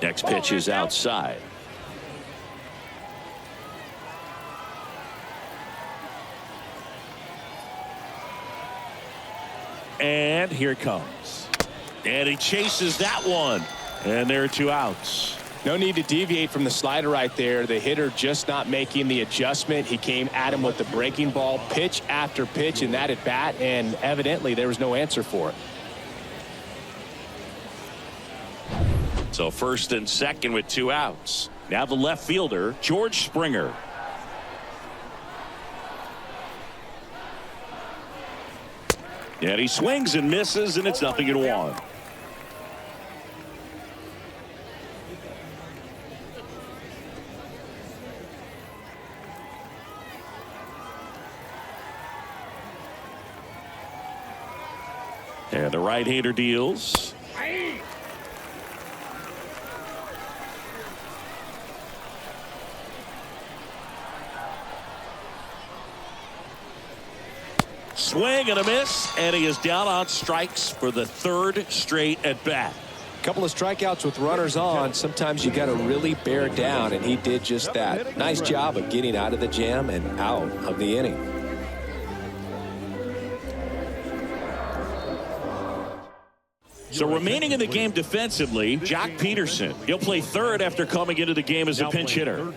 Next pitch is outside. And here it comes. And he chases that one. And there are two outs. No need to deviate from the slider right there. The hitter just not making the adjustment. He came at him with the breaking ball, pitch after pitch in that at bat, and evidently there was no answer for it. So first and second with two outs. Now the left fielder, George Springer. And he swings and misses, and it's 0-1. And the right-hander deals. Swing and a miss, and he is down on strikes for the third straight at bat. A couple of strikeouts with runners on. Sometimes you got to really bear down, and he did just that. Nice job of getting out of the jam and out of the inning. So remaining in the game defensively, Jock Peterson. He'll play third after coming into the game as a pinch hitter.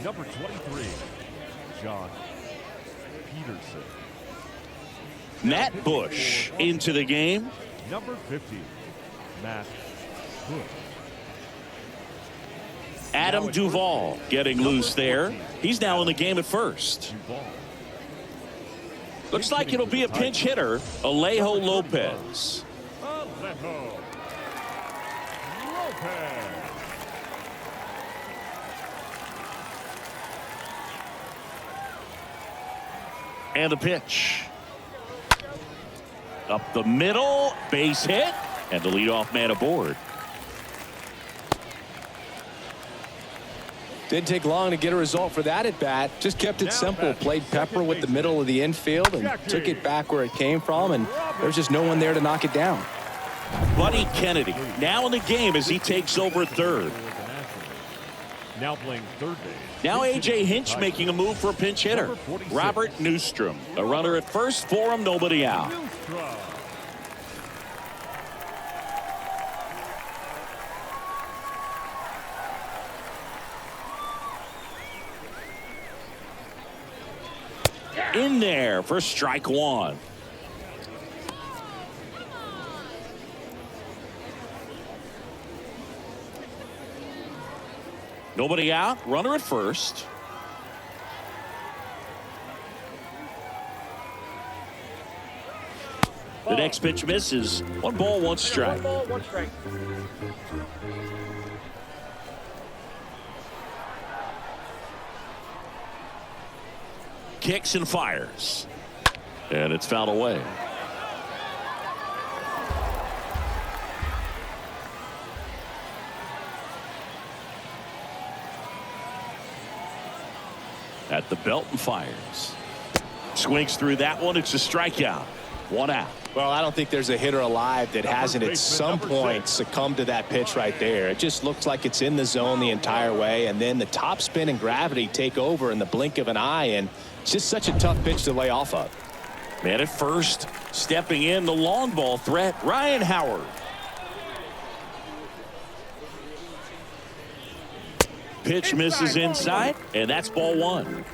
Number 23, Jock Peterson. Matt Bush into the game. Number 50, Matt Bush. Adam Duvall getting loose there. He's now in the game at first. Looks like it'll be a pinch hitter, Alejo Lopez. Alejo Lopez. And a pitch. Up the middle, base hit, and the leadoff man aboard. Didn't take long to get a result for that at bat. Just kept it simple. Played pepper with the middle of the infield and took it back where it came from, and there's just no one there to knock it down. Buddy Kennedy now in the game as he takes over third. Now playing third base. Now A.J. Hinch making a move for a pinch hitter. Number 46. Robert Newstrom. A runner at first for him, nobody out. Newstrom. In there for strike one. Nobody out. Runner at first. The next pitch misses. 1 ball, 1 strike. 1 ball, 1 strike. Kicks and fires. And it's fouled away. At the belt and fires. Swings through that one. It's a strikeout. 1 out. Well, I don't think there's a hitter alive that hasn't at some point succumbed to that pitch right there. It just looks like it's in the zone the entire way, and then the top spin and gravity take over in the blink of an eye, and it's just such a tough pitch to lay off of. Man at first, stepping in, the long ball threat, Ryan Howard. Pitch misses inside, and that's ball 1.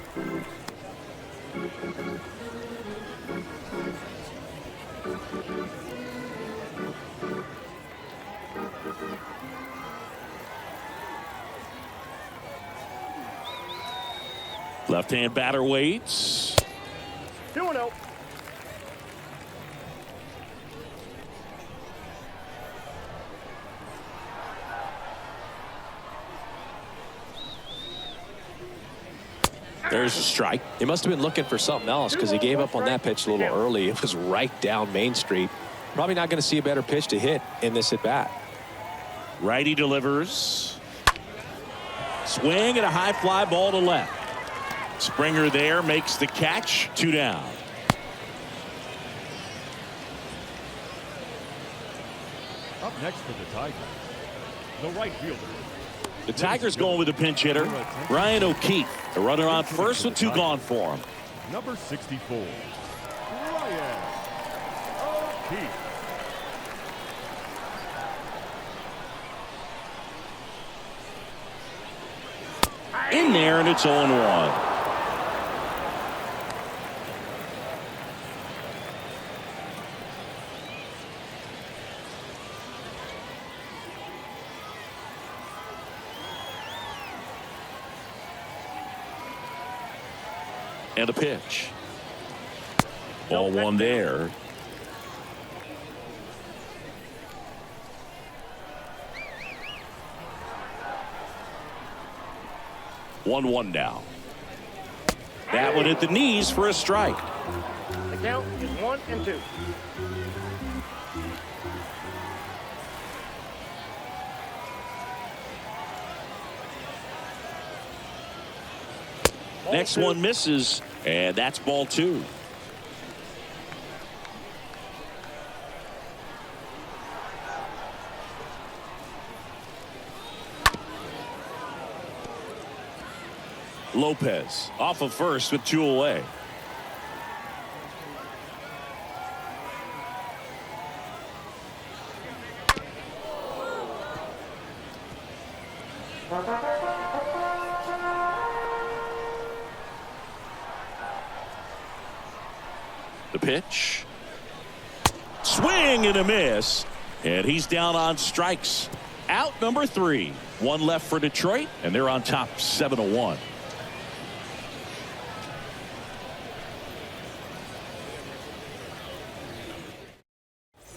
Left-hand batter waits. 2-0. There's a strike. He must have been looking for something else because he gave up on that pitch a little early. It was right down Main Street. Probably not going to see a better pitch to hit in this at bat. Righty delivers. Swing and a high fly ball to left. Springer there makes the catch. 2 down. Up next for the Tigers, the right fielder. The Tigers going with a pinch hitter, Ryan O'Keefe. The runner on first with 2 gone for him. Number 64, Ryan O'Keefe. In there, and it's 0-1. And a pitch. Ball 1 there. One now. That one at the knees for a strike. The count is 1-2. Next one misses, and that's ball 2. Lopez off of first with 2 away. The pitch. Swing and a miss. And he's down on strikes. Out number 3. 1 left for Detroit, and they're on top 7-1.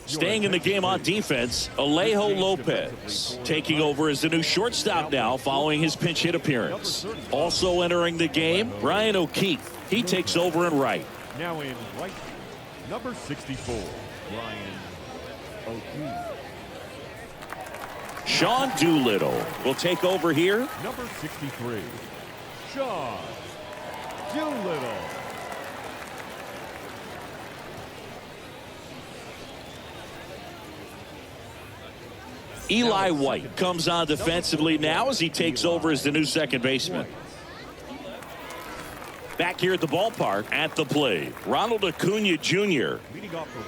Staying in the game on defense, Alejo Lopez taking over as the new shortstop now following his pinch hit appearance. Also entering the game, Ryan O'Keefe. He takes over in right. Now in right, number 64, Ryan O'Keefe. Sean Doolittle will take over here. Number 63, Sean Doolittle. Eli White comes on defensively now as he takes over as the new second baseman. Back here at the ballpark at the plate, Ronald Acuna Jr.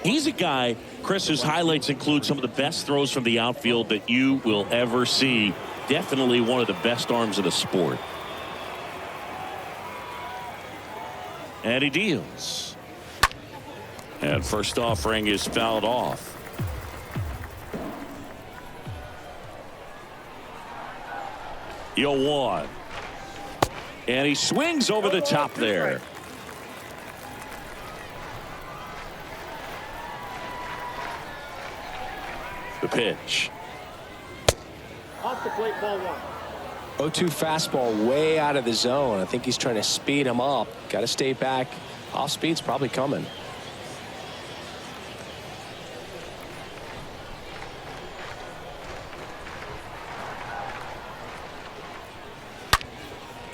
He's a guy, Chris, whose highlights include some of the best throws from the outfield that you will ever see. Definitely one of the best arms of the sport. And he deals. And first offering is fouled off. You'll one. And he swings over the top there. The pitch. Off the plate, ball one. 0-2 fastball way out of the zone. I think he's trying to speed him up. Got to stay back. Off speed's probably coming.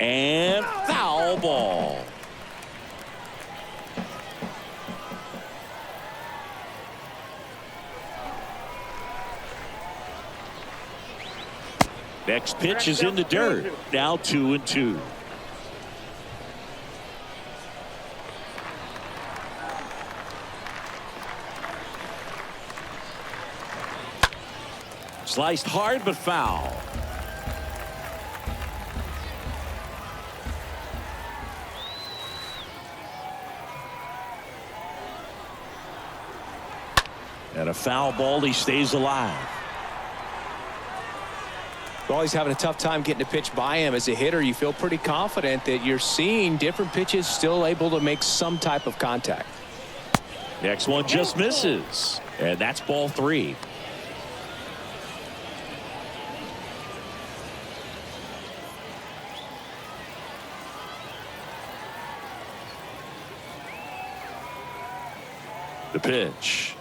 And foul ball. Next pitch is in the dirt. Now 2-2. Sliced hard but foul. And a foul ball. He stays alive. Well, he's having a tough time getting a pitch by him. As a hitter, you feel pretty confident that you're seeing different pitches still able to make some type of contact. Next one just misses. And that's ball 3. The pitch.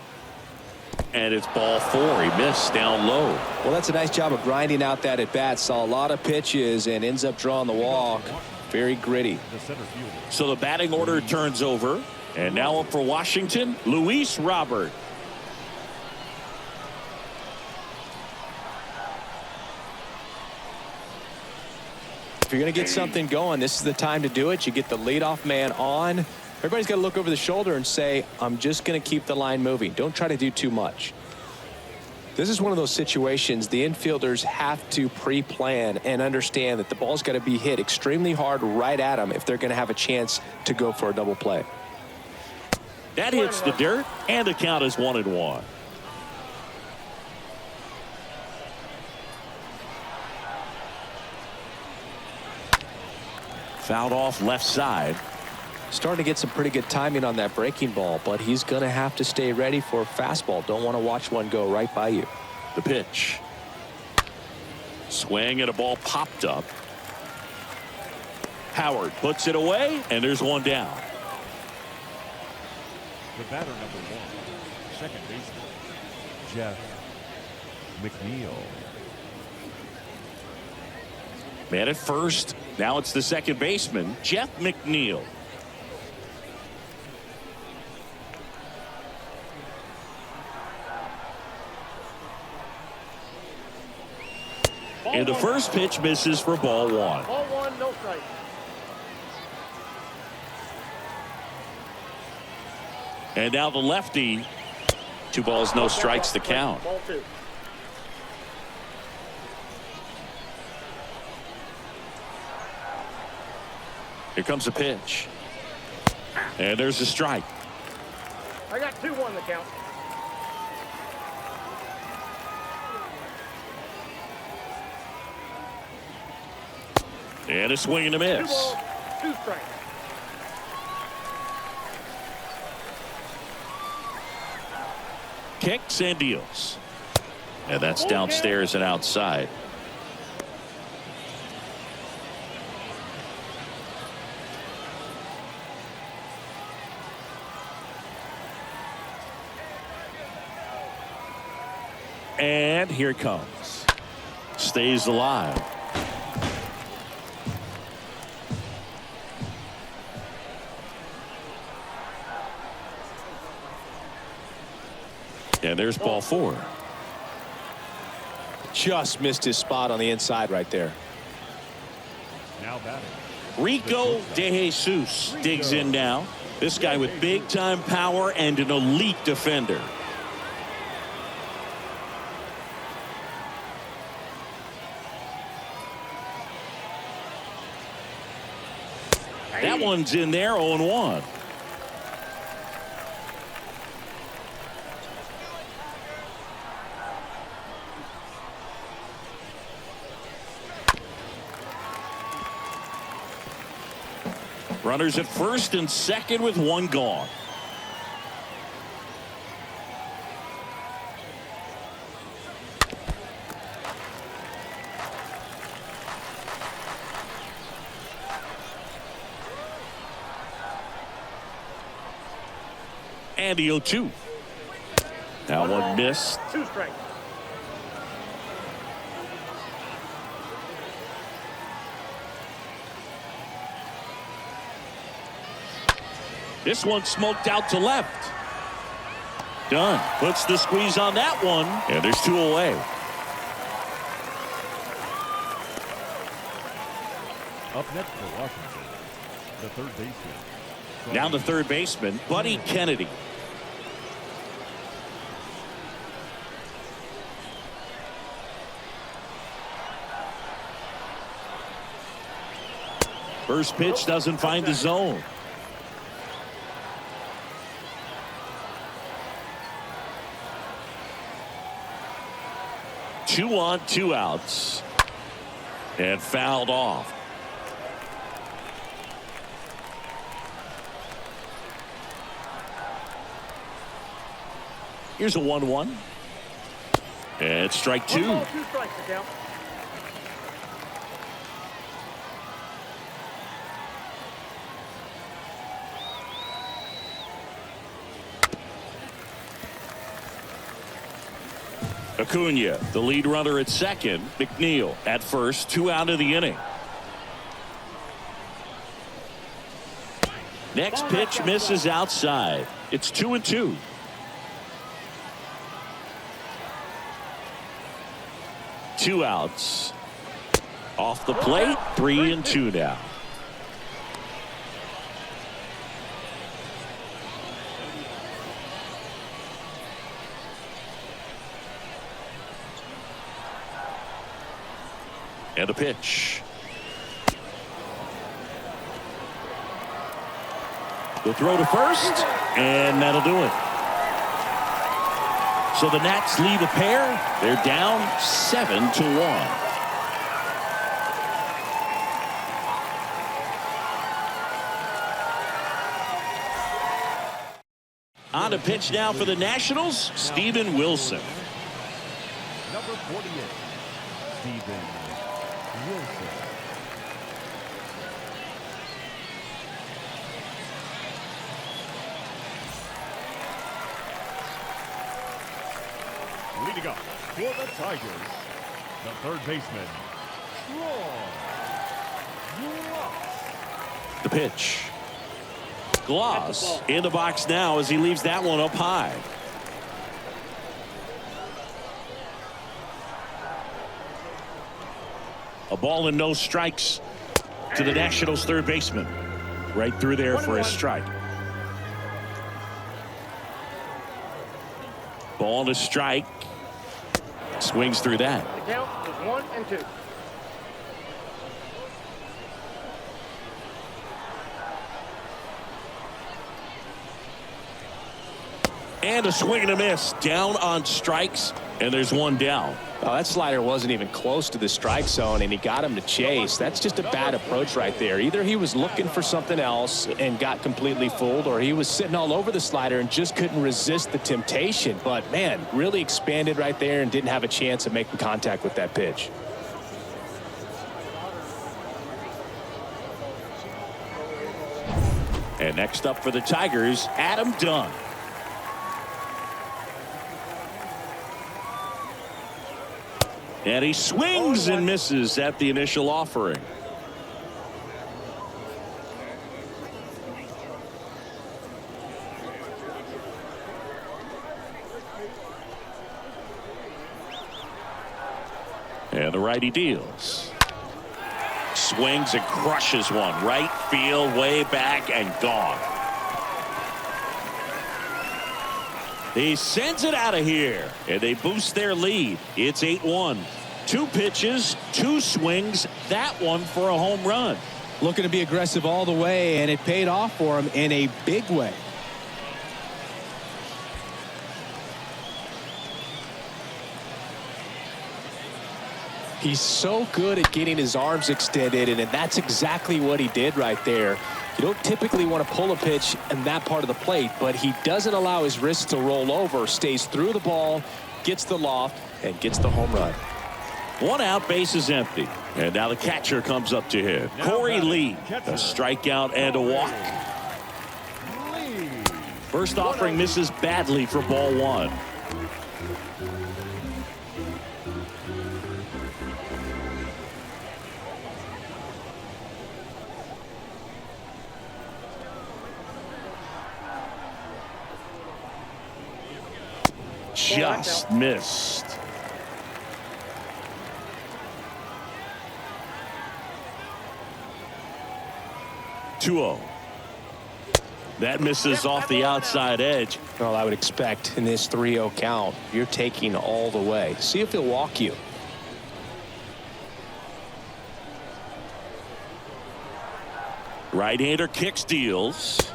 And it's ball 4. He missed down low. Well, that's a nice job of grinding out that at bat. Saw a lot of pitches and ends up drawing the walk. Very gritty. So the batting order turns over. And now up for Washington, Luis Robert. If you're going to get something going, this is the time to do it. You get the leadoff man on. Everybody's got to look over the shoulder and say, I'm just going to keep the line moving. Don't try to do too much. This is one of those situations the infielders have to pre-plan and understand that the ball's got to be hit extremely hard right at them if they're going to have a chance to go for a double play. That hits the dirt, and the count is 1-1. Fouled off left side. Starting to get some pretty good timing on that breaking ball, but he's going to have to stay ready for a fastball. Don't want to watch one go right by you. The pitch. Swing and a ball popped up. Howard puts it away, and there's one down. The batter number 1, second baseman, Jeff McNeil. Man at first. Now it's the second baseman, Jeff McNeil. And the first pitch misses for ball 1. Ball 1, no strike. And now the lefty. 2 balls, no strikes to count. Ball 2. Here comes a pitch. And there's a strike. I got 2-1 the count. And a swing and a 2 miss. balls, 2 strikes. Kicks and deals. And that's downstairs and outside. And here it comes. Stays alive. And there's ball 4. Just missed his spot on the inside right there. Now batting. Rico De Jesus digs in now. This guy with big-time power and an elite defender. That one's in there, 0-1. Runners at first and second with one gone. And the 0-2. That one missed. 2 strikes. This one smoked out to left. Done. Puts the squeeze on that one. And there's 2 away. Up next for Washington, the third baseman. Down the third baseman, Buddy Kennedy. First pitch doesn't find the zone. Two on, 2 outs. And fouled off. Here's a 1-1. And strike 2. 1 ball, 2 strikes to count. Acuna, the lead runner at second. McNeil at first. 2 out of the inning. Next pitch misses outside. It's 2-2. Two outs. Off the plate. 3-2 now. And a pitch. The throw to first, and that'll do it. So the Nats lead a pair. They're down 7-1. On to pitch now for the Nationals, Steven Wilson. Number 48, Steven Wilson. Leading up for the Tigers, the third baseman, The pitch. Gloss in the box now as he leaves that one up high. A ball and no strikes to the Nationals third baseman. Right through there for a strike. Ball and a strike. Swings through that. The count is 1-2. And a swing and a miss. Down on strikes, and there's one down. Oh, that slider wasn't even close to the strike zone, and he got him to chase. That's just a bad approach right there. Either he was looking for something else and got completely fooled, or he was sitting all over the slider and just couldn't resist the temptation. But, man, really expanded right there and didn't have a chance of making contact with that pitch. And next up for the Tigers, Adam Dunn. And he swings and misses at the initial offering. And the righty deals. Swings and crushes one. Right field, way back, and gone. He sends it out of here, and they boost their lead. It's 8-1. 2 pitches, 2 swings, that one for a home run. Looking to be aggressive all the way, and it paid off for him in a big way. He's so good at getting his arms extended, and that's exactly what he did right there. You don't typically want to pull a pitch in that part of the plate, but he doesn't allow his wrists to roll over, stays through the ball, gets the loft, and gets the home run. 1 out, base is empty. And now the catcher comes up to him. Corey Lee, a strikeout and a walk. First offering misses badly for ball 1. Just missed. Two-0. That misses off the outside edge. Well, I would expect in this 3-0 count, you're taking all the way. See if he'll walk you. Right-hander kicks, deals.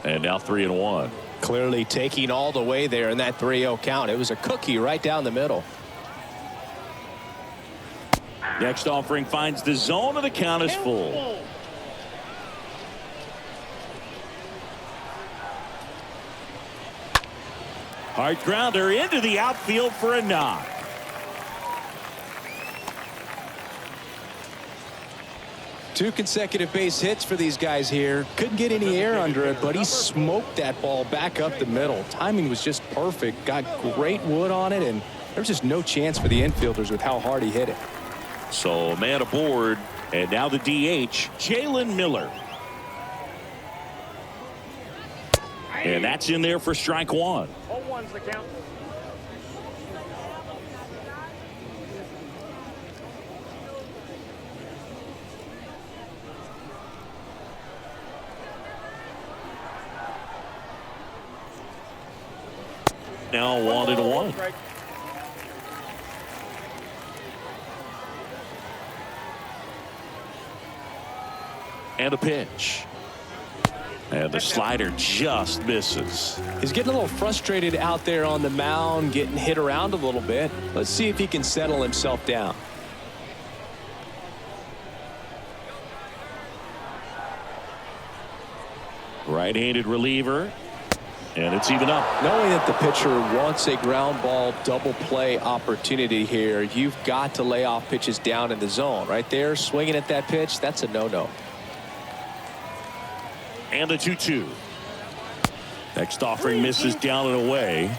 And now 3-1. Clearly taking all the way there in that 3-0 count. It was a cookie right down the middle. Next offering finds the zone, and the count is full. Hard grounder into the outfield for a knock. Two consecutive base hits for these guys here. Couldn't get any air under it, but he smoked that ball back up the middle. Timing was just perfect. Got great wood on it, and there's just no chance for the infielders with how hard he hit it. So man aboard, and now the DH, Jalen Miller. And that's in there for strike 1. 0-1's the count. Now 1-1. And a pitch. And the slider just misses. He's getting a little frustrated out there on the mound, getting hit around a little bit. Let's see if he can settle himself down. Right-handed reliever. And it's even up. Knowing that the pitcher wants a ground ball double play opportunity here, you've got to lay off pitches down in the zone. Right there, swinging at that pitch, that's a no-no. And the 2-2. Next offering misses down and away.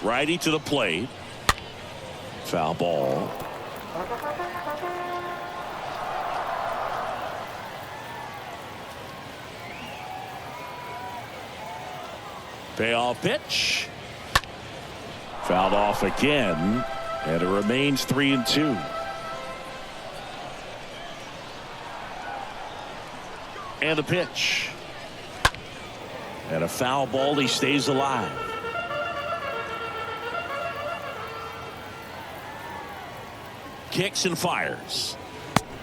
Righty to the plate. Foul ball. Payoff pitch. Fouled off again, and it remains 3-2. And the pitch. And a foul ball. He stays alive. Kicks and fires.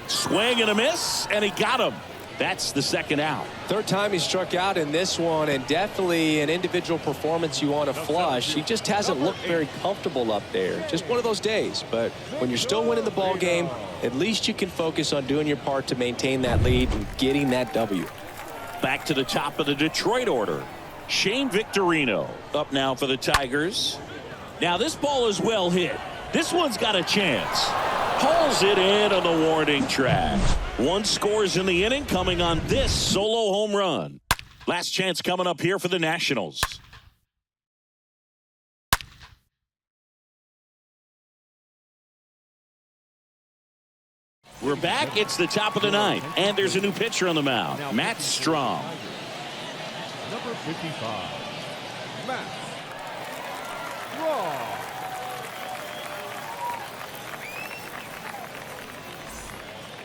Swing and a miss, and he got him. That's the second out. Third time he struck out in this one, and definitely an individual performance you want to flush. He just hasn't looked very comfortable up there. Just one of those days. But when you're still winning the ball game, at least you can focus on doing your part to maintain that lead and getting that W. Back to the top of the Detroit order. Shane Victorino up now for the Tigers. Now this ball is well hit. This one's got a chance. Hauls it in on the warning track. One scores in the inning, coming on this solo home run. Last chance coming up here for the Nationals. We're back. It's the top of the ninth, and there's a new pitcher on the mound, Matt Strom. Number 55, Matt Strom.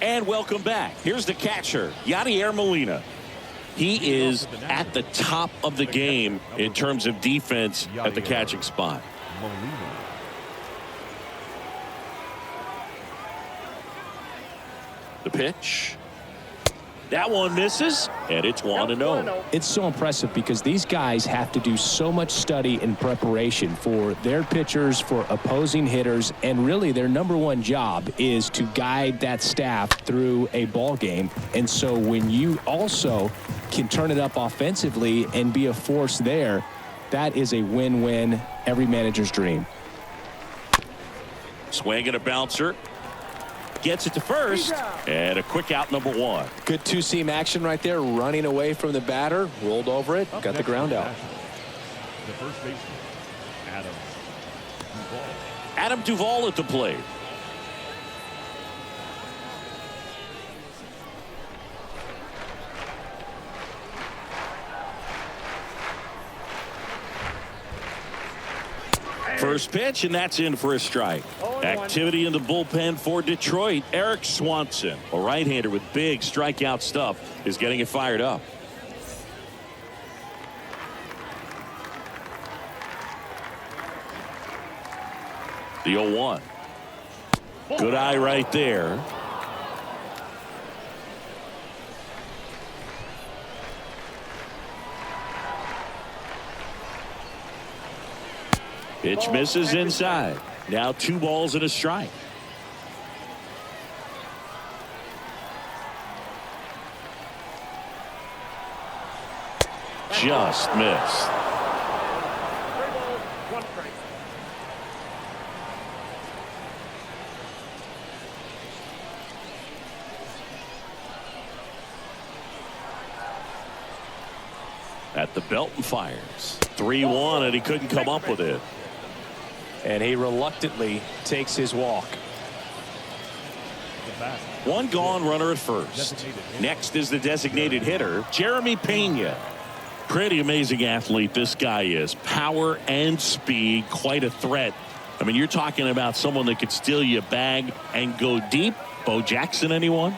And welcome back. Here's the catcher, Yadier Molina. He is at the top of the game in terms of defense at the catching spot. Molina. The pitch. That one misses, and it's 1-0. It's so impressive because these guys have to do so much study and preparation for their pitchers, for opposing hitters, and really their number one job is to guide that staff through a ball game. And so when you also can turn it up offensively and be a force there, that is a win-win, every manager's dream. Swing and a bouncer. Gets it to first, and a quick out, number 1. Good two-seam action right there, running away from the batter, rolled over it, got the ground out. The first baseman, Adam Duvall. Adam Duvall at the plate. First pitch, and that's in for a strike. Activity in the bullpen for Detroit. Eric Swanson, a right-hander with big strikeout stuff, is getting it fired up. The 0-1. Good eye right there. Pitch misses inside. Now 2 balls and a strike. Just missed. 3 balls, 1 strike. At the belt and fires. 3-1, and he couldn't come up with it. And he reluctantly takes his walk. One gone, runner at first. Next is the designated hitter, Jeremy Pena. Pretty amazing athlete this guy is. Power and speed, quite a threat. I mean, you're talking about someone that could steal you a bag and go deep. Bo Jackson, anyone?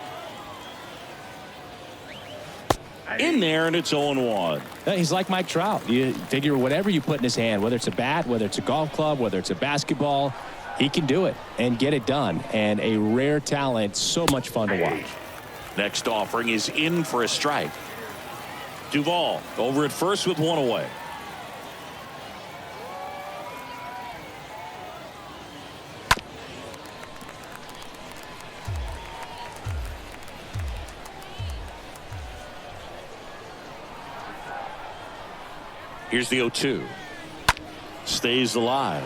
In there, and it's 0-1. He's like Mike Trout. You figure whatever you put in his hand, whether it's a bat, whether it's a golf club, whether it's a basketball, he can do it and get it done. And a rare talent, so much fun to watch. Next offering is in for a strike. Duvall over at first with 1 away. Here's the 0-2. Stays alive.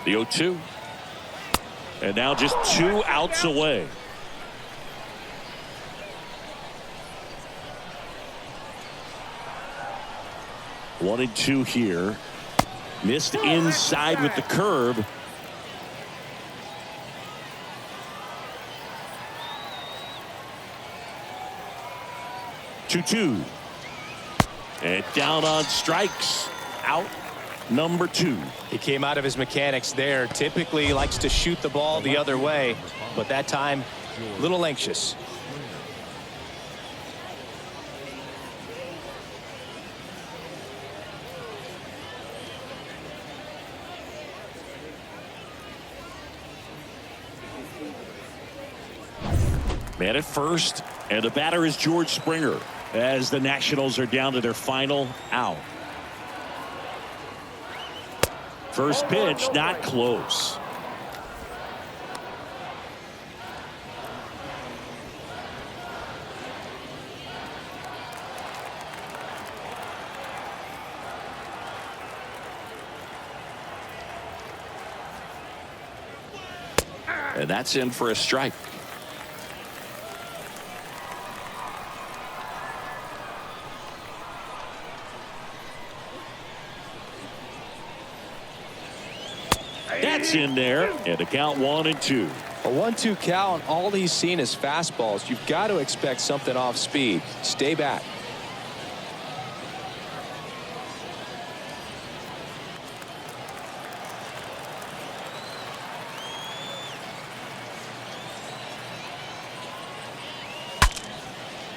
The 0-2. And now just 2 outs away. One and 2 here. Missed inside with the curve. Two. And down on strikes. Out number 2. He came out of his mechanics there. Typically he likes to shoot the ball the other way, but that time a little anxious. Man at first, and the batter is George Springer as the Nationals are down to their final out. First pitch, not close. And that's in for a strike. That's in there, and the count 1-2. A 1-2 count, all he's seen is fastballs. You've got to expect something off speed. Stay back.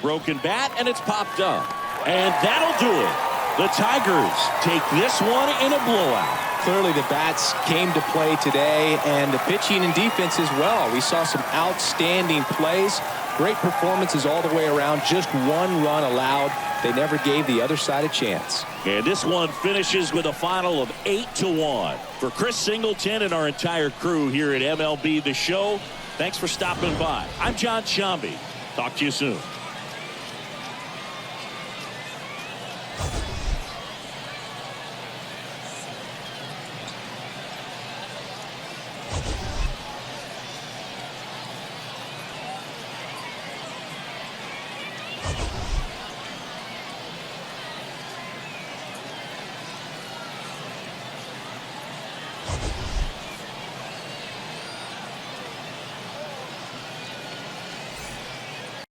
Broken bat, and it's popped up. And that'll do it. The Tigers take this one in a blowout. Clearly the bats came to play today, and the pitching and defense as well. We saw some outstanding plays. Great performances all the way around. Just one run allowed. They never gave the other side a chance. And this one finishes with a final of 8-1. For Chris Singleton and our entire crew here at MLB The Show, thanks for stopping by. I'm John Shambi. Talk to you soon.